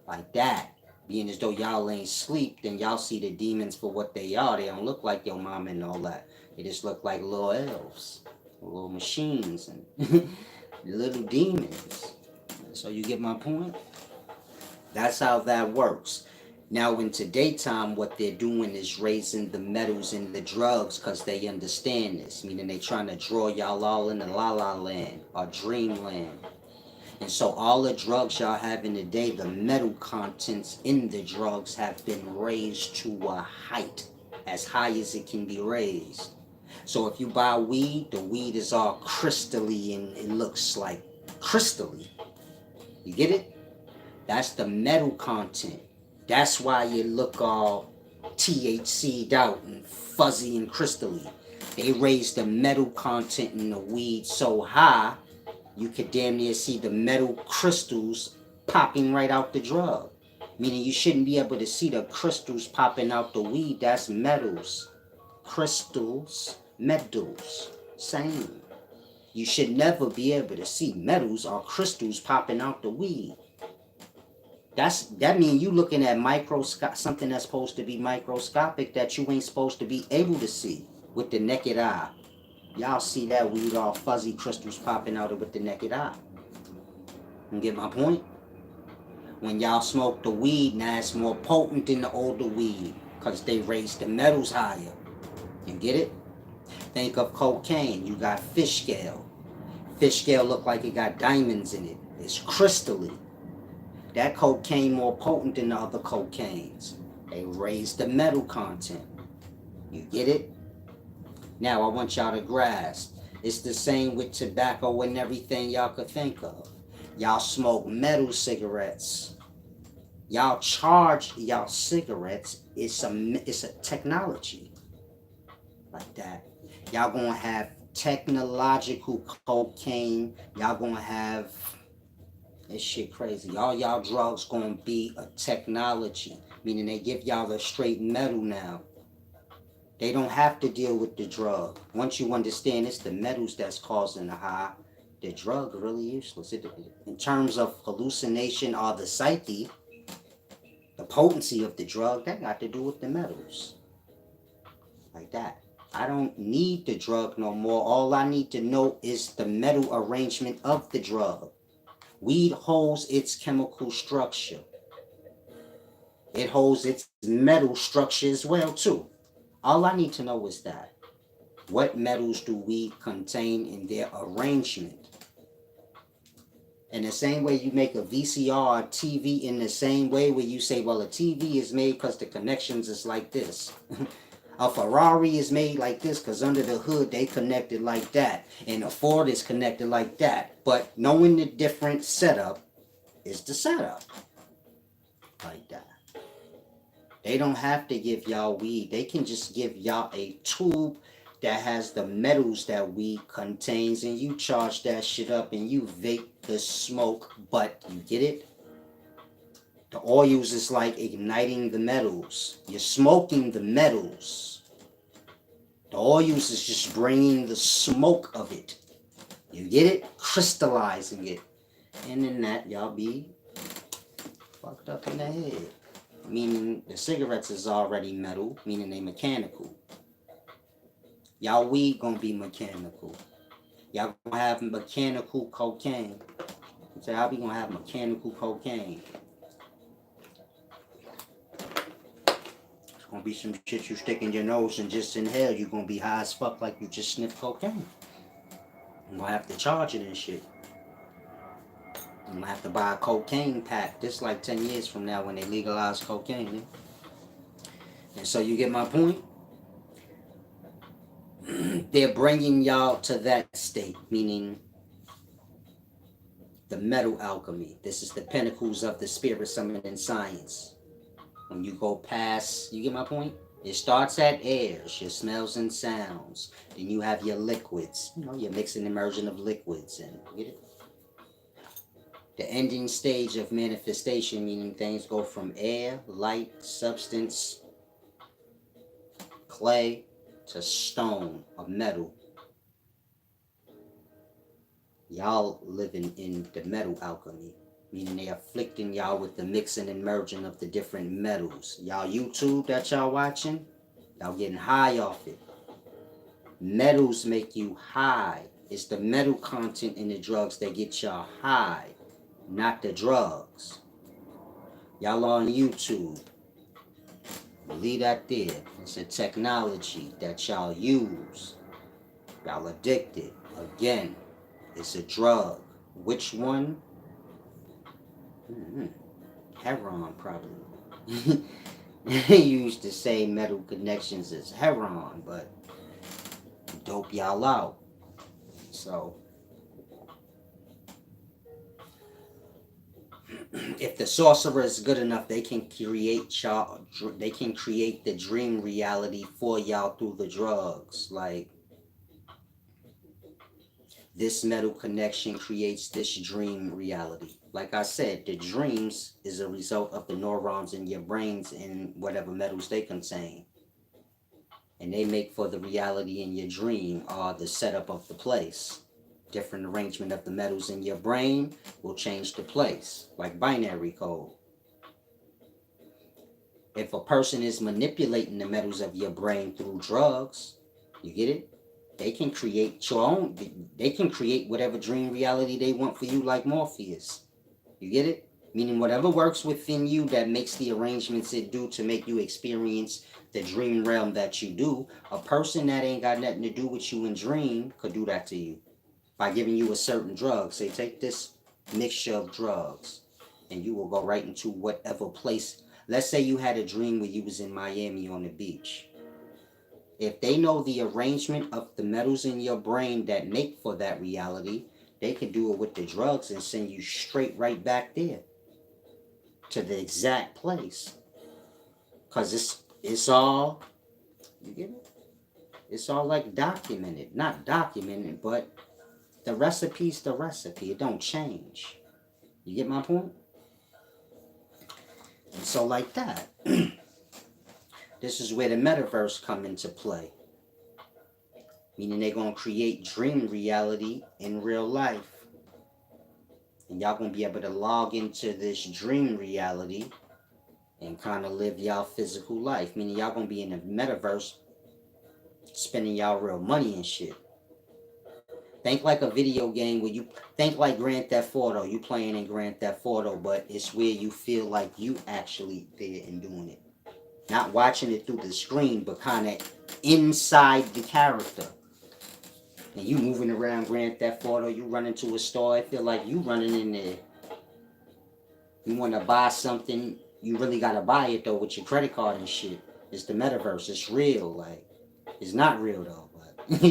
Like that. Being as though y'all ain't sleep, then y'all see the demons for what they are. They don't look like your mom and all that. They just look like little elves, little machines, and little demons. So you get my point? That's how that works. Now into daytime, what they're doing is raising the metals in the drugs because they understand this. Meaning they trying to draw y'all all into la la land or dreamland. And so all the drugs y'all have in the day, the metal contents in the drugs have been raised to a height as high as it can be raised. So if you buy weed, the weed is all crystally and it looks like crystally. You get it? That's the metal content. That's why you look all THC'd out and fuzzy and crystally. They raised the metal content in the weed so high, you could damn near see the metal crystals popping right out the drug. Meaning you shouldn't be able to see the crystals popping out the weed. That's metals. Crystals, metals. Same. You should never be able to see metals or crystals popping out the weed. That means you looking at something that's supposed to be microscopic that you ain't supposed to be able to see with the naked eye. Y'all see that weed all fuzzy crystals popping out with the naked eye. You get my point? When y'all smoke the weed, now it's more potent than the older weed because they raised the metals higher. You get it? Think of cocaine. You got fish scale. Fish scale look like it got diamonds in it. It's crystalline. That cocaine more potent than the other cocaines. They raised the metal content. You get it? Now I want y'all to grasp. It's the same with tobacco and everything y'all could think of. Y'all smoke metal cigarettes. Y'all charge y'all cigarettes. It's a technology like that. Y'all gonna have technological cocaine. Y'all gonna have this shit crazy. All y'all drugs gonna be a technology, meaning they give y'all the straight metal now. They don't have to deal with the drug. Once you understand it's the metals that's causing the high, the drug is really useless. In terms of hallucination or the psyche, the potency of the drug, that got to do with the metals. Like that. I don't need the drug no more. All I need to know is the metal arrangement of the drug. Weed holds its chemical structure. It holds its metal structure as well too. All I need to know is that. What metals do weed contain in their arrangement? In the same way you make a VCR, TV in the same way where you say, well, a TV is made because the connections is like this. A Ferrari is made like this because under the hood they connected like that. And a Ford is connected like that. But knowing the different setup is the setup. Like that. They don't have to give y'all weed. They can just give y'all a tube that has the metals that weed contains, and you charge that shit up and you vape the smoke. But you get it? The oils is like igniting the metals. You're smoking the metals. The oils is just bringing the smoke of it. You get it? Crystallizing it. And in that, y'all be fucked up in the head. Meaning the cigarettes is already metal, meaning they mechanical. Y'all weed gonna be mechanical. Y'all gonna have mechanical cocaine. So y'all be gonna have mechanical cocaine. It's gonna be some shit you stick in your nose and just inhale. You're gonna be high as fuck like you just sniffed cocaine. You're gonna have to charge it and shit. I'm gonna have to buy a cocaine pack. This like 10 years from now when they legalize cocaine. And so you get my point? They're bringing y'all to that state, meaning the metal alchemy. This is the pinnacles of the spirit summit in science. When you go past, you get my point? It starts at airs, your smells and sounds. Then you have your liquids. You know, you're mixing immersion of liquids and get it? The ending stage of manifestation, meaning things go from air, light, substance, clay, to stone or metal. Y'all living in the metal alchemy, meaning they afflicting y'all with the mixing and merging of the different metals. Y'all YouTube that y'all watching, y'all getting high off it. Metals make you high. It's the metal content in the drugs that get y'all high, not the drugs. Y'all on YouTube. Leave that there. It's a technology that y'all use. Y'all addicted. Again, it's a drug. Which one? Heroin, probably. They used to say metal connections as heroin, but dope y'all out. So, If the sorcerer is good enough, they can create y'all. They can create the dream reality for y'all through the drugs. Like this metal connection creates this dream reality. Like I said, the dreams is a result of the neurons in your brains and whatever metals they contain. And they make for the reality in your dream or the setup of the place. Different arrangement of the metals in your brain will change the place, like binary code. If a person is manipulating the metals of your brain through drugs, you get it? They can create your own, they can create whatever dream reality they want for you, like Morpheus. You get it? Meaning whatever works within you that makes the arrangements it do to make you experience the dream realm that you do, a person that ain't got nothing to do with you in dream could do that to you by giving you a certain drug. Say, take this mixture of drugs, and you will go right into whatever place. Let's say you had a dream where you was in Miami on the beach. If they know the arrangement of the metals in your brain that make for that reality, they can do it with the drugs and send you straight right back there to the exact place. Cause it's all, you get it? It's all like documented. Not documented, but the recipe's the recipe. It don't change. You get my point? And so like that. This is where the metaverse come into play. Meaning they're gonna create dream reality in real life. And y'all gonna be able to log into this dream reality and kind of live y'all physical life. Meaning y'all gonna be in the metaverse spending y'all real money and shit. Think like a video game where you think like Grand Theft Auto. You playing in Grand Theft Auto, but it's where you feel like you actually there and doing it. Not watching it through the screen, but kind of inside the character. And you moving around Grand Theft Auto, you run into a store, I feel like you running in there. You want to buy something, you really got to buy it though with your credit card and shit. It's the metaverse, it's real. Like, it's not real though, but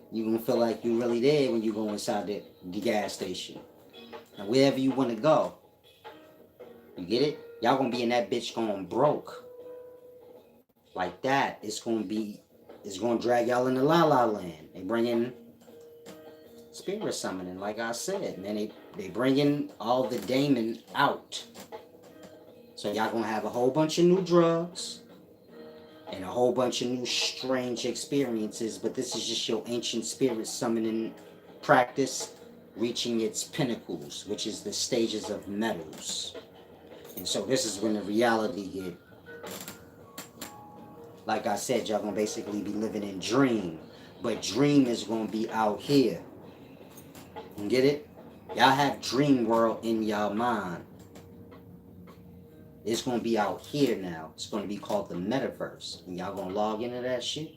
you gonna feel like you really there when you go inside the gas station. And wherever you want to go. You get it? Y'all gonna be in that bitch going broke. Like that. It's gonna drag y'all into La La Land. They bring in spirit summoning, like I said. And then they bring in all the daemon out. So y'all gonna have a whole bunch of new drugs and a whole bunch of new strange experiences, but this is just your ancient spirit summoning practice reaching its pinnacles, which is the stages of metals. And so this is when the reality hit. Like I said, y'all gonna basically be living in dream, but dream is gonna be out here. You get it? Y'all have dream world in y'all mind. It's gonna be out here now. It's gonna be called the metaverse. And y'all gonna log into that shit.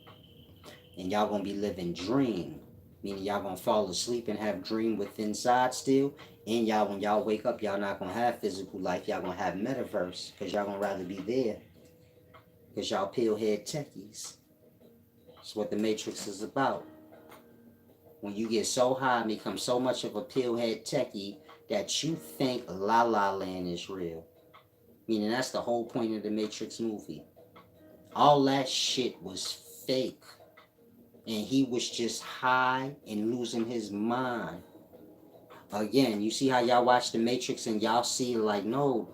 And y'all gonna be living dream. Meaning y'all gonna fall asleep and have dream with inside still. And y'all, when y'all wake up, y'all not gonna have physical life. Y'all gonna have metaverse. Because y'all gonna rather be there. Because y'all pillhead techies. That's what the Matrix is about. When you get so high and become so much of a pillhead techie that you think La La Land is real. Meaning that's the whole point of the Matrix movie. All that shit was fake. And he was just high and losing his mind. Again, you see how y'all watch the Matrix and y'all see like, no,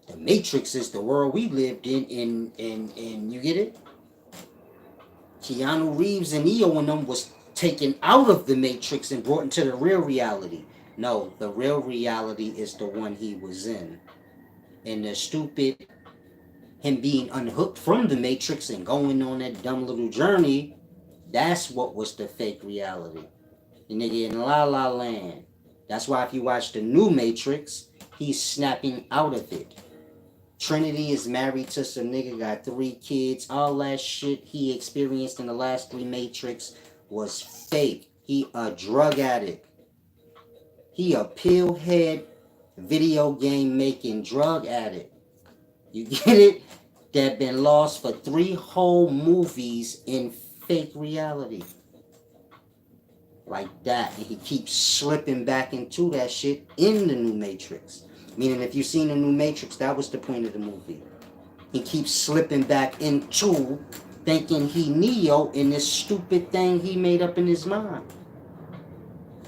the Matrix is the world we lived in and you get it? Keanu Reeves and Neo and them was taken out of the Matrix and brought into the real reality. No, the real reality is the one he was in. And the stupid, him being unhooked from the Matrix and going on that dumb little journey, that's what was the fake reality. The nigga in La La Land. That's why if you watch the new Matrix, he's snapping out of it. Trinity is married to some nigga, got 3 kids. All that shit he experienced in the last 3 Matrix was fake. He a drug addict. He a pillhead video game making drug addict. You get it? That been lost for 3 whole movies in fake reality. like that, and he keeps slipping back into that shit in the new Matrix. Meaning, if you've seen the new Matrix, that was the point of the movie. He keeps slipping back into thinking he Neo in this stupid thing he made up in his mind.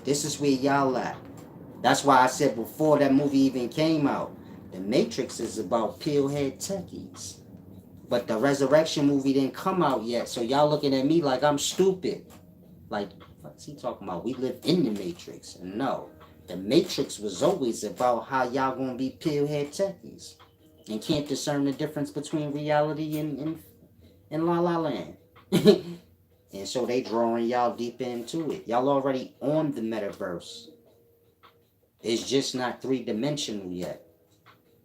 This is where y'all at. That's why I said before that movie even came out, the Matrix is about pillhead techies. But the Resurrection movie didn't come out yet, so y'all looking at me like I'm stupid. Like, what's he talking about? We live in the Matrix. And no, the Matrix was always about how y'all gonna be pillhead techies and can't discern the difference between reality and La La Land. And so they drawing y'all deep into it. Y'all already on the metaverse. It's just not three-dimensional yet.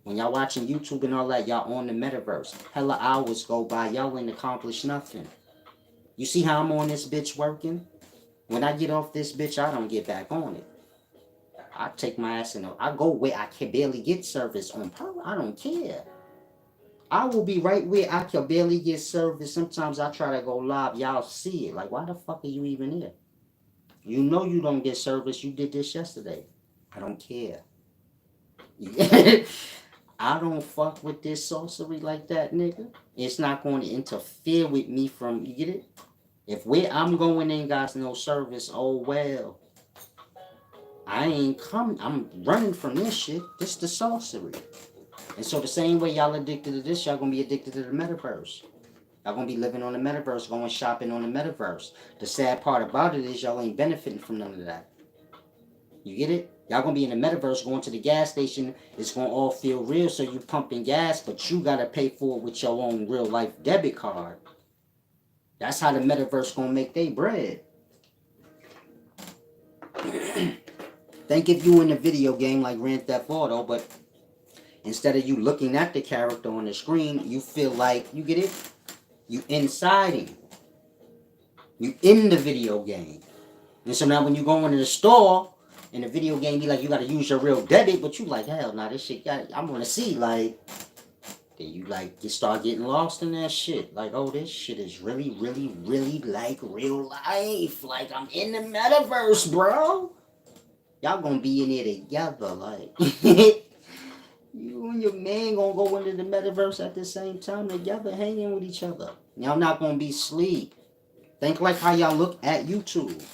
When y'all watching YouTube and all that, y'all on the metaverse. Hella hours go by, y'all ain't accomplished nothing. You see how I'm on this bitch working? When I get off this bitch, I don't get back on it. I take my ass in. I go where I can barely get service on per. I don't care. I will be right where I can barely get service. Sometimes I try to go live. Y'all see it. Like, why the fuck are you even here? You know you don't get service. You did this yesterday. I don't care. I don't fuck with this sorcery like that, nigga. It's not going to interfere with me from, you get it? If where I'm going ain't got no service, oh well. I ain't coming. I'm running from this shit. This the sorcery. And so the same way y'all addicted to this, y'all gonna be addicted to the metaverse. Y'all gonna be living on the metaverse, going shopping on the metaverse. The sad part about it is y'all ain't benefiting from none of that. You get it? Y'all gonna be in the metaverse going to the gas station. It's gonna all feel real, so you pumping gas, but you gotta pay for it with your own real life debit card. That's how the metaverse gonna make their bread. Think if you in a video game like Grand Theft Auto, but instead of you looking at the character on the screen, you feel like, you get it? You inside him. You in the video game. And so now when you go into the store, and the video game be like, you gotta use your real debit, but you like, hell, nah, this shit, I'm gonna see, like, then you like, you start getting lost in that shit. Like, oh, this shit is really, really, really like real life. Like, I'm in the metaverse, bro. Y'all gonna be in there together, like. You and your man gonna go into the metaverse at the same time together, hanging with each other. Y'all not gonna be sleep. Think like how y'all look at YouTube.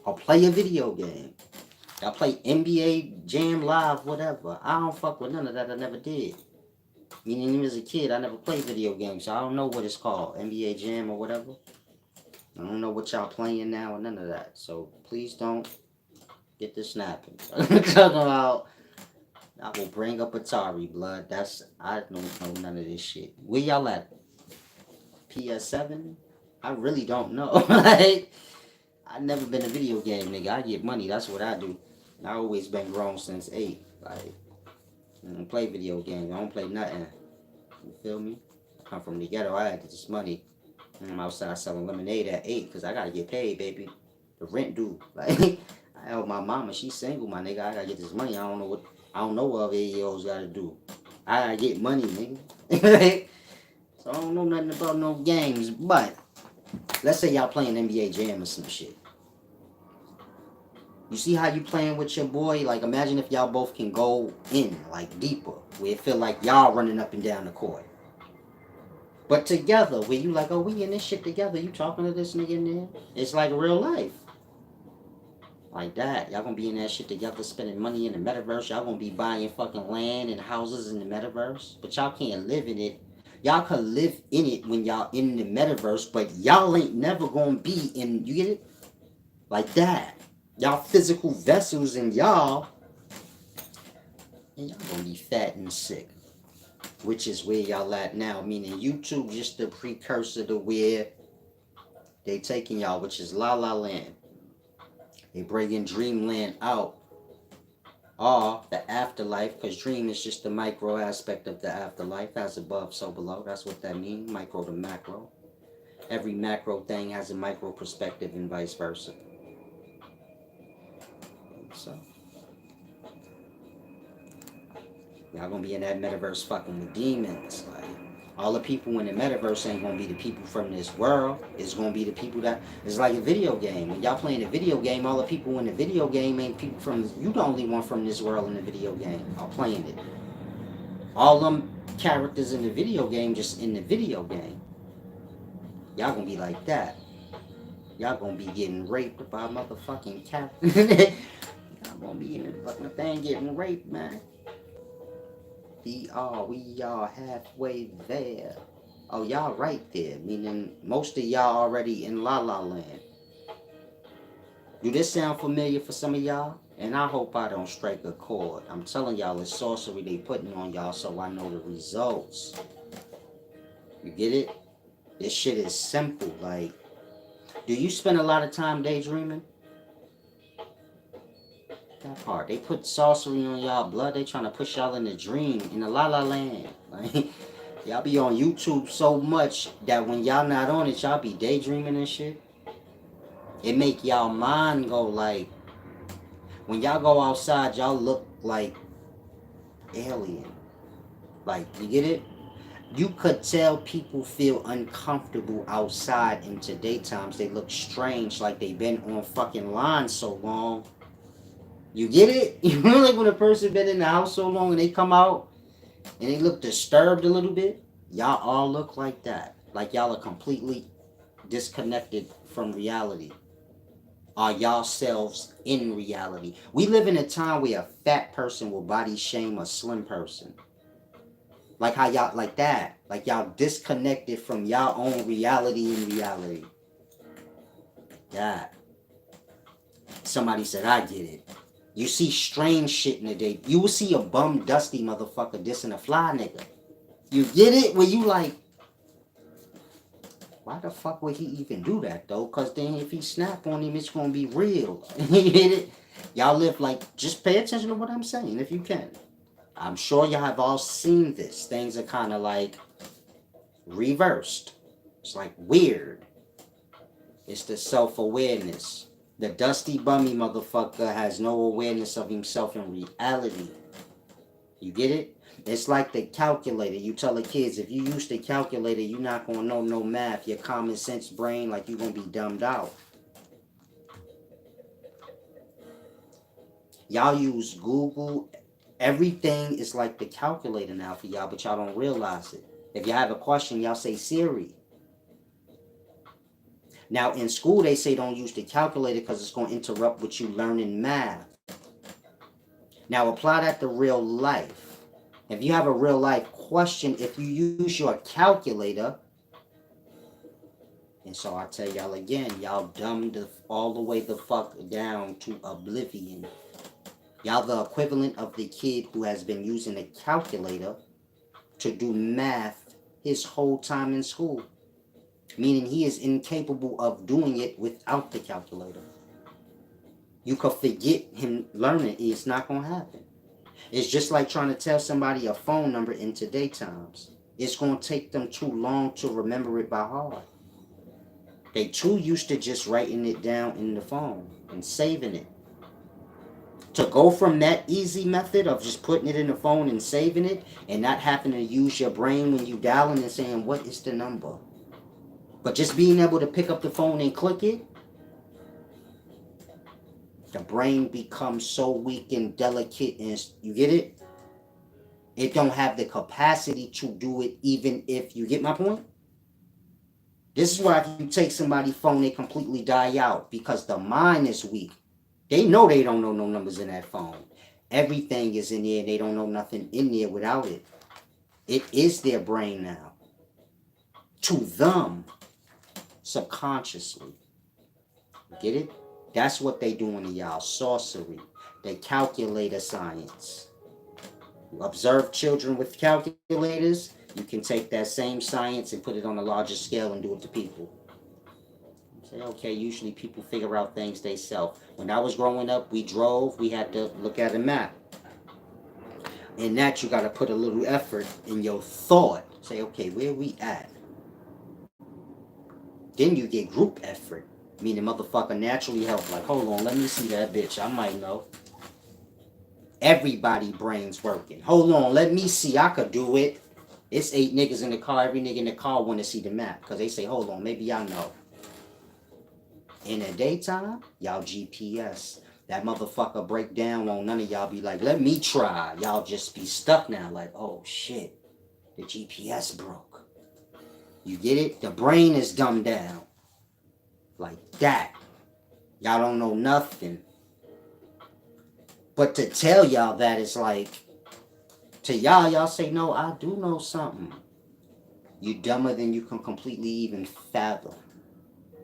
Or play a video game. Y'all play NBA Jam Live, whatever. I don't fuck with none of that. I never did. Meaning even as a kid, I never played video games, so I don't know what it's called. NBA Jam or whatever. I don't know what y'all playing now or none of that. So please don't get this snapping. Talking about, I will bring up Atari, blood. I don't know none of this shit. Where y'all at? PS7? I really don't know. Like, I never been a video game nigga. I get money. That's what I do. I always been grown since 8. Like, I don't play video games. I don't play nothing. You feel me? I come from the ghetto. I had this money. I'm outside selling lemonade at 8 because I gotta get paid, baby. The rent due. Like, I help my mama. She's single, my nigga. I gotta get this money. I don't know what other 8-year-olds gotta do. I gotta get money, nigga. So I don't know nothing about no games. But let's say y'all playing NBA Jam or some shit. You see how you playing with your boy? Like, imagine if y'all both can go in, like, deeper. Where it feel like y'all running up and down the court. But together, where you like, oh, we in this shit together. You talking to this nigga in there? It's like real life. Like that. Y'all gonna be in that shit together, spending money in the metaverse. Y'all gonna be buying fucking land and houses in the metaverse. But y'all can't live in it. Y'all can live in it when y'all in the metaverse, but y'all ain't never gonna be in, you get it? Like that. Y'all physical vessels and y'all gonna be fat and sick. Which is where y'all at now, meaning YouTube just the precursor to where they taking y'all, which is La La Land. They bringing Dreamland out, or the afterlife, because dream is just the micro aspect of the afterlife, as above, so below. That's what that means, micro to macro. Every macro thing has a micro perspective and vice versa. So y'all gonna be in that metaverse fucking with demons, like. All the people in the metaverse ain't gonna be the people from this world. It's gonna be the people that it's like a video game. When y'all playing a video game, all the people in the video game ain't people from. You the only one from this world in the video game. Are playing it. All them characters in the video game just in the video game. Y'all gonna be like that. Y'all gonna be getting raped by motherfucking characters. Y'all gonna be in the fucking thing getting raped, man. We are halfway there. Oh, y'all right there, meaning most of y'all already in La La Land. Do this sound familiar for some of y'all? And I hope I don't strike a chord. I'm telling y'all it's sorcery they putting on y'all so I know the results. You get it? This shit is simple. Like, do you spend a lot of time daydreaming? That part. They put sorcery on y'all blood. They trying to push y'all in a dream, in the La La Land. Like, y'all be on YouTube so much that when y'all not on it, y'all be daydreaming and shit. It make y'all mind go like, when y'all go outside, y'all look like alien. Like, you get it? You could tell people feel uncomfortable outside in today's times. They look strange, like they been on fucking line so long. You get it? You know, like when a person been in the house so long and they come out and they look disturbed a little bit? Y'all all look like that. Like y'all are completely disconnected from reality. Are y'all selves in reality? We live in a time where a fat person will body shame a slim person. Like how y'all, like that. Like y'all disconnected from y'all own reality in reality. That. Somebody said, I get it. You see strange shit in the day. You will see a bum dusty motherfucker dissing a fly nigga. You get it? Where you like, why the fuck would he even do that though? Cause then if he snap on him, it's gonna be real. You get it? Y'all live like, just pay attention to what I'm saying if you can. I'm sure y'all have all seen this. Things are kind of like reversed. It's like weird. It's the self-awareness. The dusty bummy motherfucker has no awareness of himself in reality. You get it? It's like the calculator. You tell the kids, if you use the calculator, you're not going to know no math. Your common sense brain, like you're going to be dumbed out. Y'all use Google. Everything is like the calculator now for y'all, but y'all don't realize it. If you have a question, y'all say Siri. Now, in school, they say don't use the calculator because it's going to interrupt what you learning math. Now, apply that to real life. If you have a real life question, if you use your calculator, and so I tell y'all again, y'all dumbed all the way the fuck down to oblivion. Y'all the equivalent of the kid who has been using a calculator to do math his whole time in school. Meaning he is incapable of doing it without the calculator. You could forget him learning. It's not going to happen. It's just like trying to tell somebody a phone number in today's times. It's going to take them too long to remember it by heart. They too used to just writing it down in the phone and saving it. To go from that easy method of just putting it in the phone and saving it and not having to use your brain when you dialing and saying, what is the number? But just being able to pick up the phone and click it, the brain becomes so weak and delicate, and you get it? It don't have the capacity to do it even if, you get my point? This is why if you take somebody's phone, they completely die out because the mind is weak. They know they don't know no numbers in that phone. Everything is in there and they don't know nothing in there without it. It is their brain now. To them, subconsciously. Get it? That's what they doing to y'all. Sorcery. They calculator science. You observe children with calculators, you can take that same science and put it on a larger scale and do it to people. Say, okay, usually people figure out things they self. When I was growing up, we drove, we had to look at a map. In that, you got to put a little effort in your thought. Say, okay, where we at? Then you get group effort. Meaning motherfucker naturally help. Like, hold on, let me see that bitch. I might know. Everybody brain's working. Hold on, let me see. I could do it. It's 8 niggas in the car. Every nigga in the car want to see the map because they say, hold on, maybe y'all know. In the daytime, y'all GPS. That motherfucker break down, won't none of y'all be like, let me try. Y'all just be stuck now like, oh shit, the GPS broke. You get it? The brain is dumbed down. Like that. Y'all don't know nothing. But to tell y'all that is like, to y'all say, no, I do know something. You dumber than you can completely even fathom.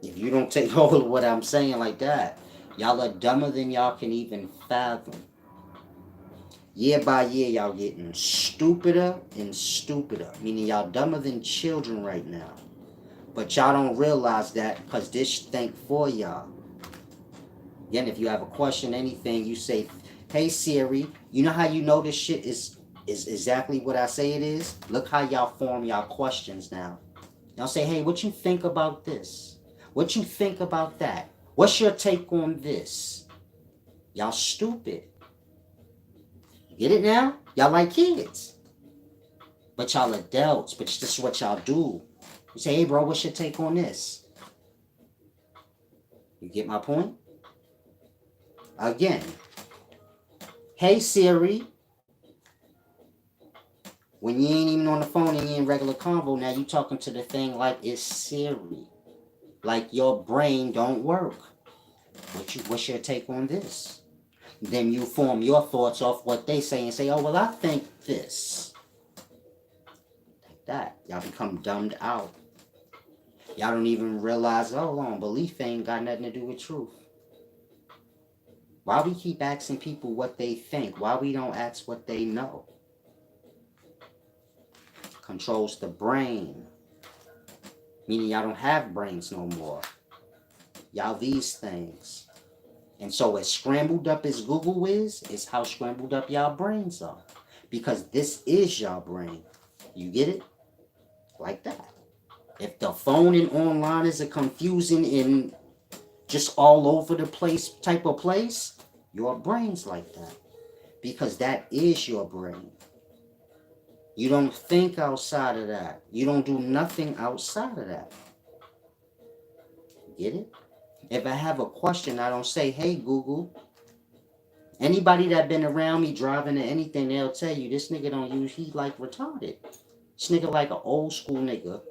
If you don't take hold of what I'm saying like that, y'all are dumber than y'all can even fathom. Year by year, y'all getting stupider and stupider. Meaning y'all dumber than children right now. But y'all don't realize that because this think for y'all. Again, if you have a question, anything, you say, hey Siri, you know how you know this shit is exactly what I say it is? Look how y'all form y'all questions now. Y'all say, hey, what you think about this? What you think about that? What's your take on this? Y'all stupid. Get it now? Y'all like kids. But y'all adults, but this is what y'all do. You say, hey bro, what's your take on this? You get my point? Again, hey Siri, when you ain't even on the phone and you in regular convo, now you talking to the thing like it's Siri. Like your brain don't work. What's your take on this? Then you form your thoughts off what they say and say, oh, well, I think this. Like that. Y'all become dumbed out. Y'all don't even realize, oh, hold on, belief ain't got nothing to do with truth. Why we keep asking people what they think? Why we don't ask what they know? Controls the brain. Meaning y'all don't have brains no more. Y'all these things. And so as scrambled up as Google is how scrambled up y'all brains are. Because this is y'all brain. You get it? Like that. If the phone and online is a confusing and just all over the place type of place, your brain's like that. Because that is your brain. You don't think outside of that. You don't do nothing outside of that. Get it? If I have a question, I don't say, hey Google. Anybody that been around me driving or anything, they'll tell you this nigga don't use, he like retarded. This nigga like an old school nigga.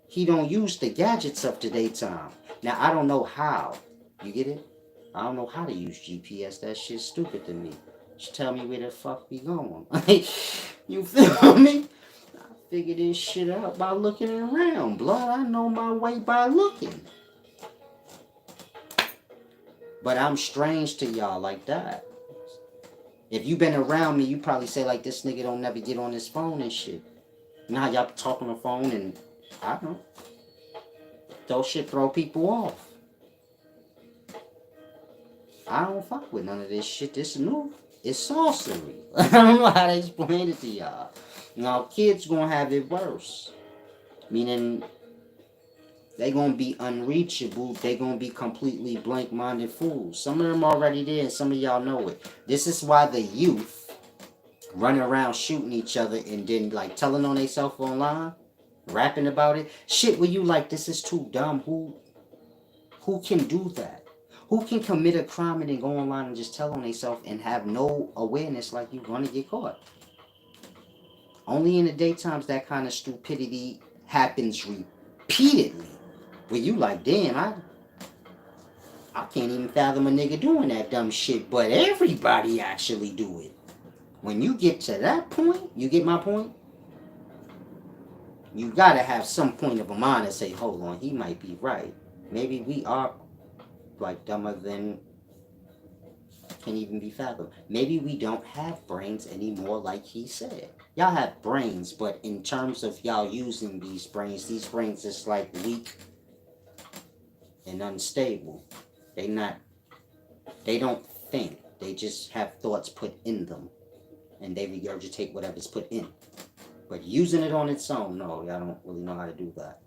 He don't use the gadgets of today time. Now I don't know how. You get it? I don't know how to use GPS. That shit's stupid to me. Just tell me where the fuck we going. You feel me? I figure this shit out by looking around. Blood, I know my way by looking. But I'm strange to y'all like that. If you been around me, you probably say like this nigga don't never get on his phone and shit. You know how y'all talk on the phone and I don't. Those shit throw people off. I don't fuck with none of this shit. This new. It's sorcery. I don't know how to explain it to y'all. Now kids gonna have it worse. Meaning they gonna be unreachable. They gonna be completely blank-minded fools. Some of them already there and some of y'all know it. This is why the youth run around shooting each other and then like telling on themselves online, rapping about it. Shit where you like this is too dumb. Who can do that? Who can commit a crime and then go online and just tell on themselves and have no awareness like you're gonna get caught? Only in the daytimes that kind of stupidity happens repeatedly. Where you like, damn, I can't even fathom a nigga doing that dumb shit, but everybody actually do it. When you get to that point, you get my point? You gotta have some point of a mind and say, hold on, he might be right. Maybe we are like dumber than can even be fathomed. Maybe we don't have brains anymore like he said. Y'all have brains, but in terms of y'all using these brains is like weak and unstable. They don't think. They just have thoughts put in them. And they regurgitate whatever's put in. But using it on its own, no, y'all don't really know how to do that.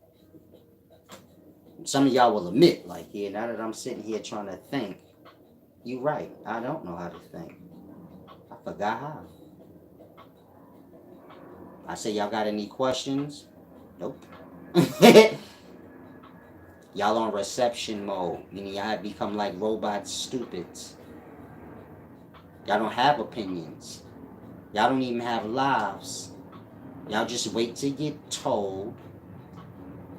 Some of y'all will admit, like, yeah, now that I'm sitting here trying to think, you're right, I don't know how to think. I forgot how. I say, y'all got any questions? Nope. Y'all on reception mode, meaning y'all have become like robot stupids. Y'all don't have opinions. Y'all don't even have lives. Y'all just wait to get told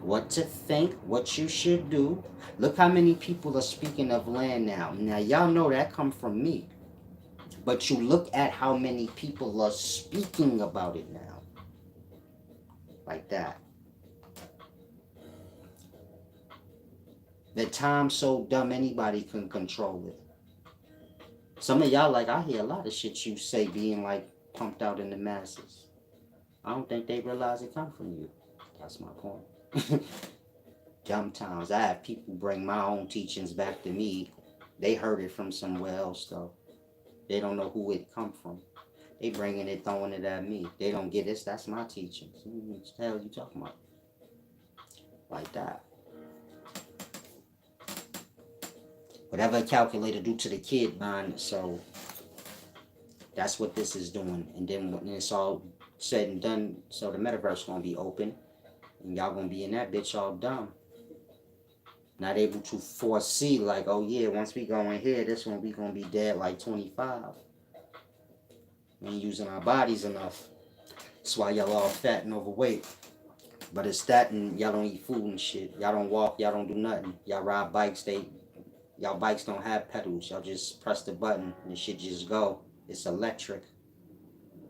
what to think, what you should do. Look how many people are speaking of land now. Now y'all know that come from me. But you look at how many people are speaking about it now. Like that. The time's so dumb anybody can control it. Some of y'all, like, I hear a lot of shit you say being like pumped out in the masses. I don't think they realize it come from you. That's my point. Sometimes I have people bring my own teachings back to me. They heard it from somewhere else though. They don't know who it come from. They bringing it, throwing it at me. They don't get this. That's my teachings. What the hell you talking about? Like that. Whatever a calculator do to the kid mind, so that's what this is doing. And then when it's all said and done, so the metaverse gonna be open, and y'all gonna be in that bitch all dumb. Not able to foresee, like, oh yeah, once we go in here, this one we gonna be dead like 25. We ain't using our bodies enough. That's why y'all all fat and overweight. But it's that and y'all don't eat food and shit. Y'all don't walk, y'all don't do nothing. Y'all ride bikes, y'all bikes don't have pedals. Y'all just press the button and the shit just go. It's electric.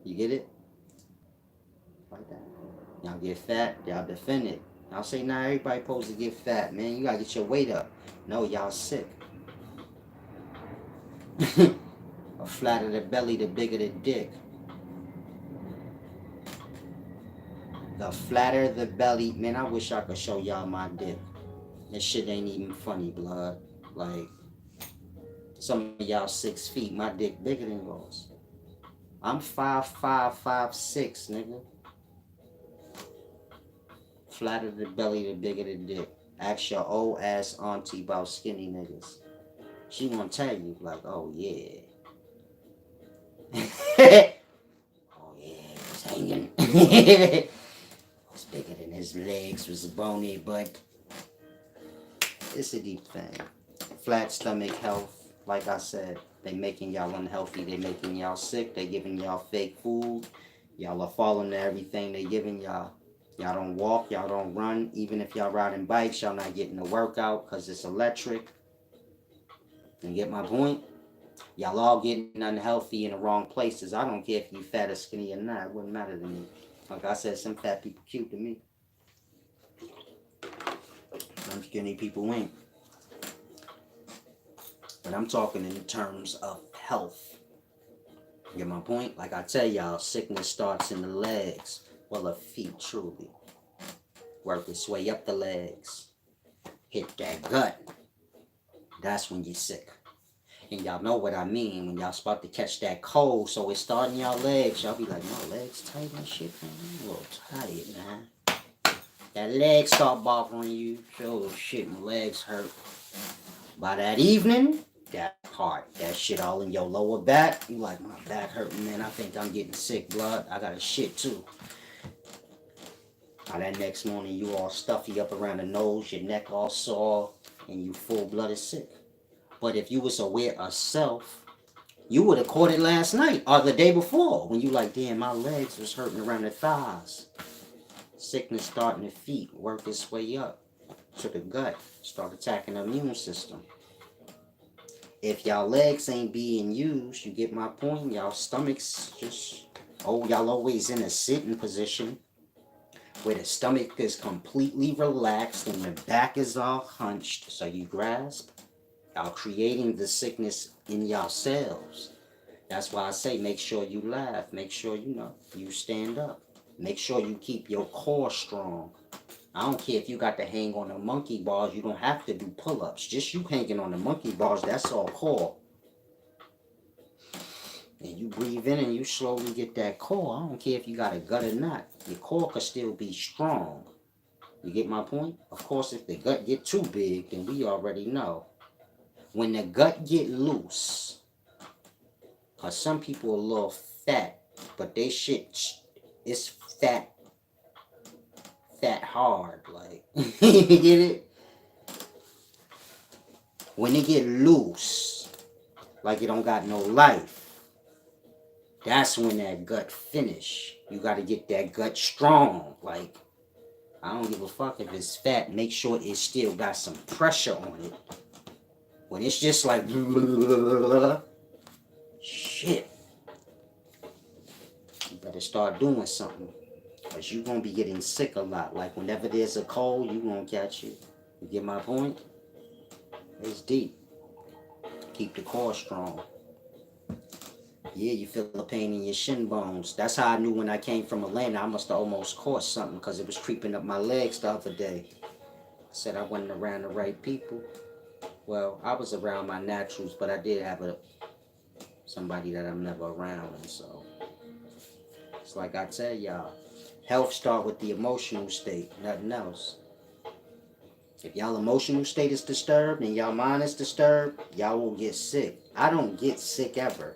You get it? Like that. Y'all get fat, y'all defend it. Y'all say, nah, everybody supposed to get fat, man. You gotta get your weight up. No, y'all sick. The flatter the belly, the bigger the dick. The flatter the belly, man, I wish I could show y'all my dick. This shit ain't even funny, blood. Like, some of y'all 6 feet, my dick bigger than yours. I'm 5'5", 5'6", nigga. Flatter the belly, the bigger the dick. Ask your old ass auntie about skinny niggas. She gonna tell you, like, oh yeah. Oh yeah, it was hanging. It was bigger than his legs, was bony, but it's a deep thing. Flat stomach health, like I said, they making y'all unhealthy, they making y'all sick, they giving y'all fake food. Y'all are falling to everything they giving y'all. Y'all don't walk, y'all don't run. Even if y'all riding bikes, y'all not getting a workout because it's electric. You get my point? Y'all all getting unhealthy in the wrong places. I don't care if you fat or skinny or not. It wouldn't matter to me. Like I said, some fat people cute to me. Some skinny people ain't. But I'm talking in terms of health. You get my point? Like I tell y'all, sickness starts in the legs. Well, the feet, truly. Work its way up the legs. Hit that gut. That's when you're sick. And y'all know what I mean when y'all start to catch that cold. So it's starting y'all legs. Y'all be like, my legs tight and shit, man. I'm a little tired, man. That leg start bothering you. Oh shit, my legs hurt. By that evening, that part, that shit all in your lower back. You like, my back hurting, man. I think I'm getting sick, blood. I got a shit too. Now that next morning, you all stuffy up around the nose, your neck all sore, and you full-blooded sick. But if you was aware of self, you would have caught it last night or the day before when you like, damn, my legs was hurting around the thighs. Sickness starting the feet, work its way up to the gut, start attacking the immune system. If y'all legs ain't being used, you get my point, y'all stomachs just, y'all always in a sitting position where the stomach is completely relaxed and the back is all hunched, so you grasp. Y'all creating the sickness in yourselves. That's why I say make sure you laugh. Make sure, you stand up. Make sure you keep your core strong. I don't care if you got to hang on the monkey bars. You don't have to do pull-ups. Just you hanging on the monkey bars, that's all core. And you breathe in and you slowly get that core. I don't care if you got a gut or not. Your core could still be strong. You get my point? Of course, if the gut get too big, then we already know. When the gut get loose, because some people are a little fat, but they shit it's fat hard. Like, you get it? When it get loose, like it don't got no life, that's when that gut finish. You got to get that gut strong. Like, I don't give a fuck if it's fat. Make sure it still got some pressure on it. When it's just like, shit, you better start doing something. Because you're going to be getting sick a lot. Like, whenever there's a cold, you're going to catch it. You get my point? It's deep. Keep the core strong. Yeah, you feel the pain in your shin bones. That's how I knew when I came from Atlanta. I must have almost caught something because it was creeping up my legs the other day. I said I wasn't around the right people. Well, I was around my naturals, but I did have somebody that I'm never around. And so, it's like I tell y'all, health start with the emotional state, nothing else. If y'all emotional state is disturbed and y'all mind is disturbed, y'all will get sick. I don't get sick ever.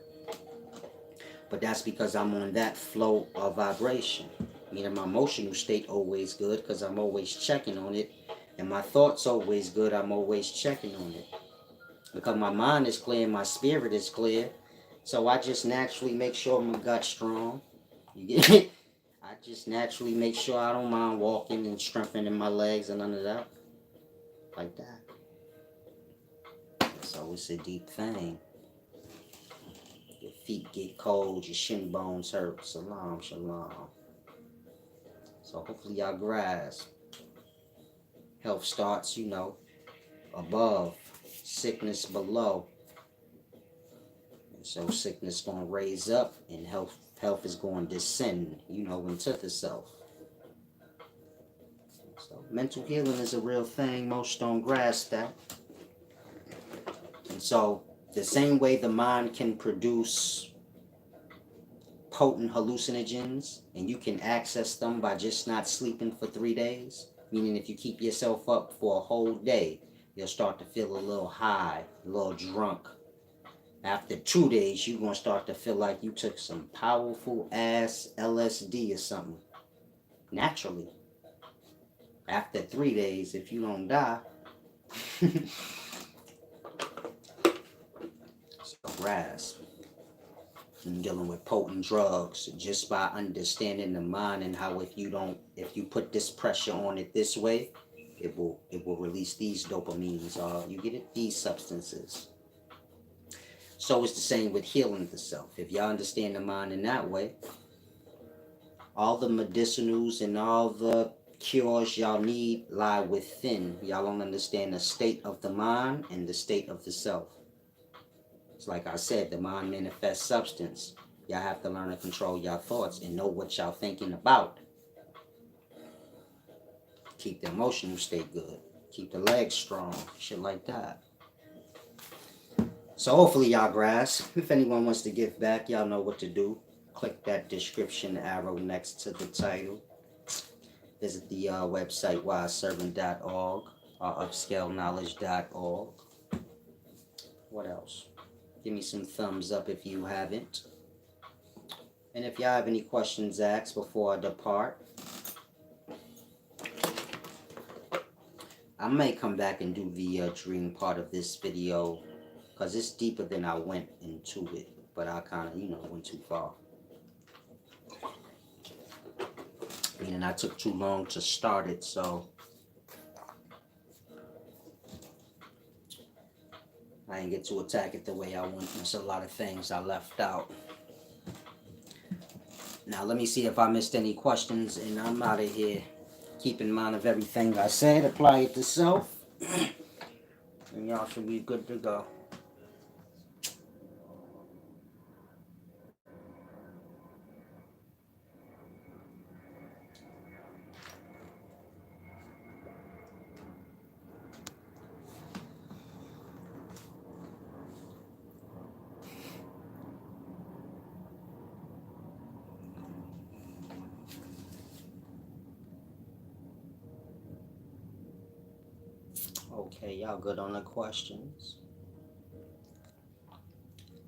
But that's because I'm on that flow of vibration. Meaning my emotional state always good because I'm always checking on it. And my thoughts always good, I'm always checking on it. Because my mind is clear and my spirit is clear. So I just naturally make sure my gut's strong. You get it? I just naturally make sure I don't mind walking and strengthening my legs and none of that. Like that. So it's a deep thing. Your feet get cold, your shin bones hurt. Shalom, shalom. So hopefully y'all grasp. Health starts, above. Sickness below. And so sickness gonna raise up and health is going to descend, into the self. So mental healing is a real thing. Most don't grasp that. And so the same way the mind can produce potent hallucinogens and you can access them by just not sleeping for 3 days, meaning if you keep yourself up for a whole day, you'll start to feel a little high, a little drunk. After 2 days, you're going to start to feel like you took some powerful ass LSD or something. Naturally. After 3 days, if you don't die, it's a grasp. And dealing with potent drugs just by understanding the mind and how if you put this pressure on it this way, it will release these dopamines, you get it, these substances. So it's the same with healing the self. If y'all understand the mind in that way, all the medicinals and all the cures y'all need lie within. Y'all don't understand the state of the mind and the state of the self. It's like I said, the mind manifests substance. Y'all have to learn to control y'all thoughts and know what y'all thinking about. Keep the emotional state good. Keep the legs strong. Shit like that. So hopefully y'all grasp. If anyone wants to give back, y'all know what to do. Click that description arrow next to the title. Visit the website wiseservant.org or upscaleknowledge.org. What else? Give me some thumbs up if you haven't. And if y'all have any questions, ask before I depart. I may come back and do the dream part of this video because it's deeper than I went into it. But I kind of, went too far. And I took too long to start it, so I didn't get to attack it the way I want. There's a lot of things I left out. Now let me see if I missed any questions, and I'm out of here. Keep in mind of everything I said, apply it to self, and y'all should be good to go. Okay, y'all good on the questions?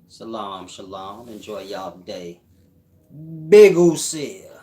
Salam, shalom. Enjoy y'all day. Big Usil.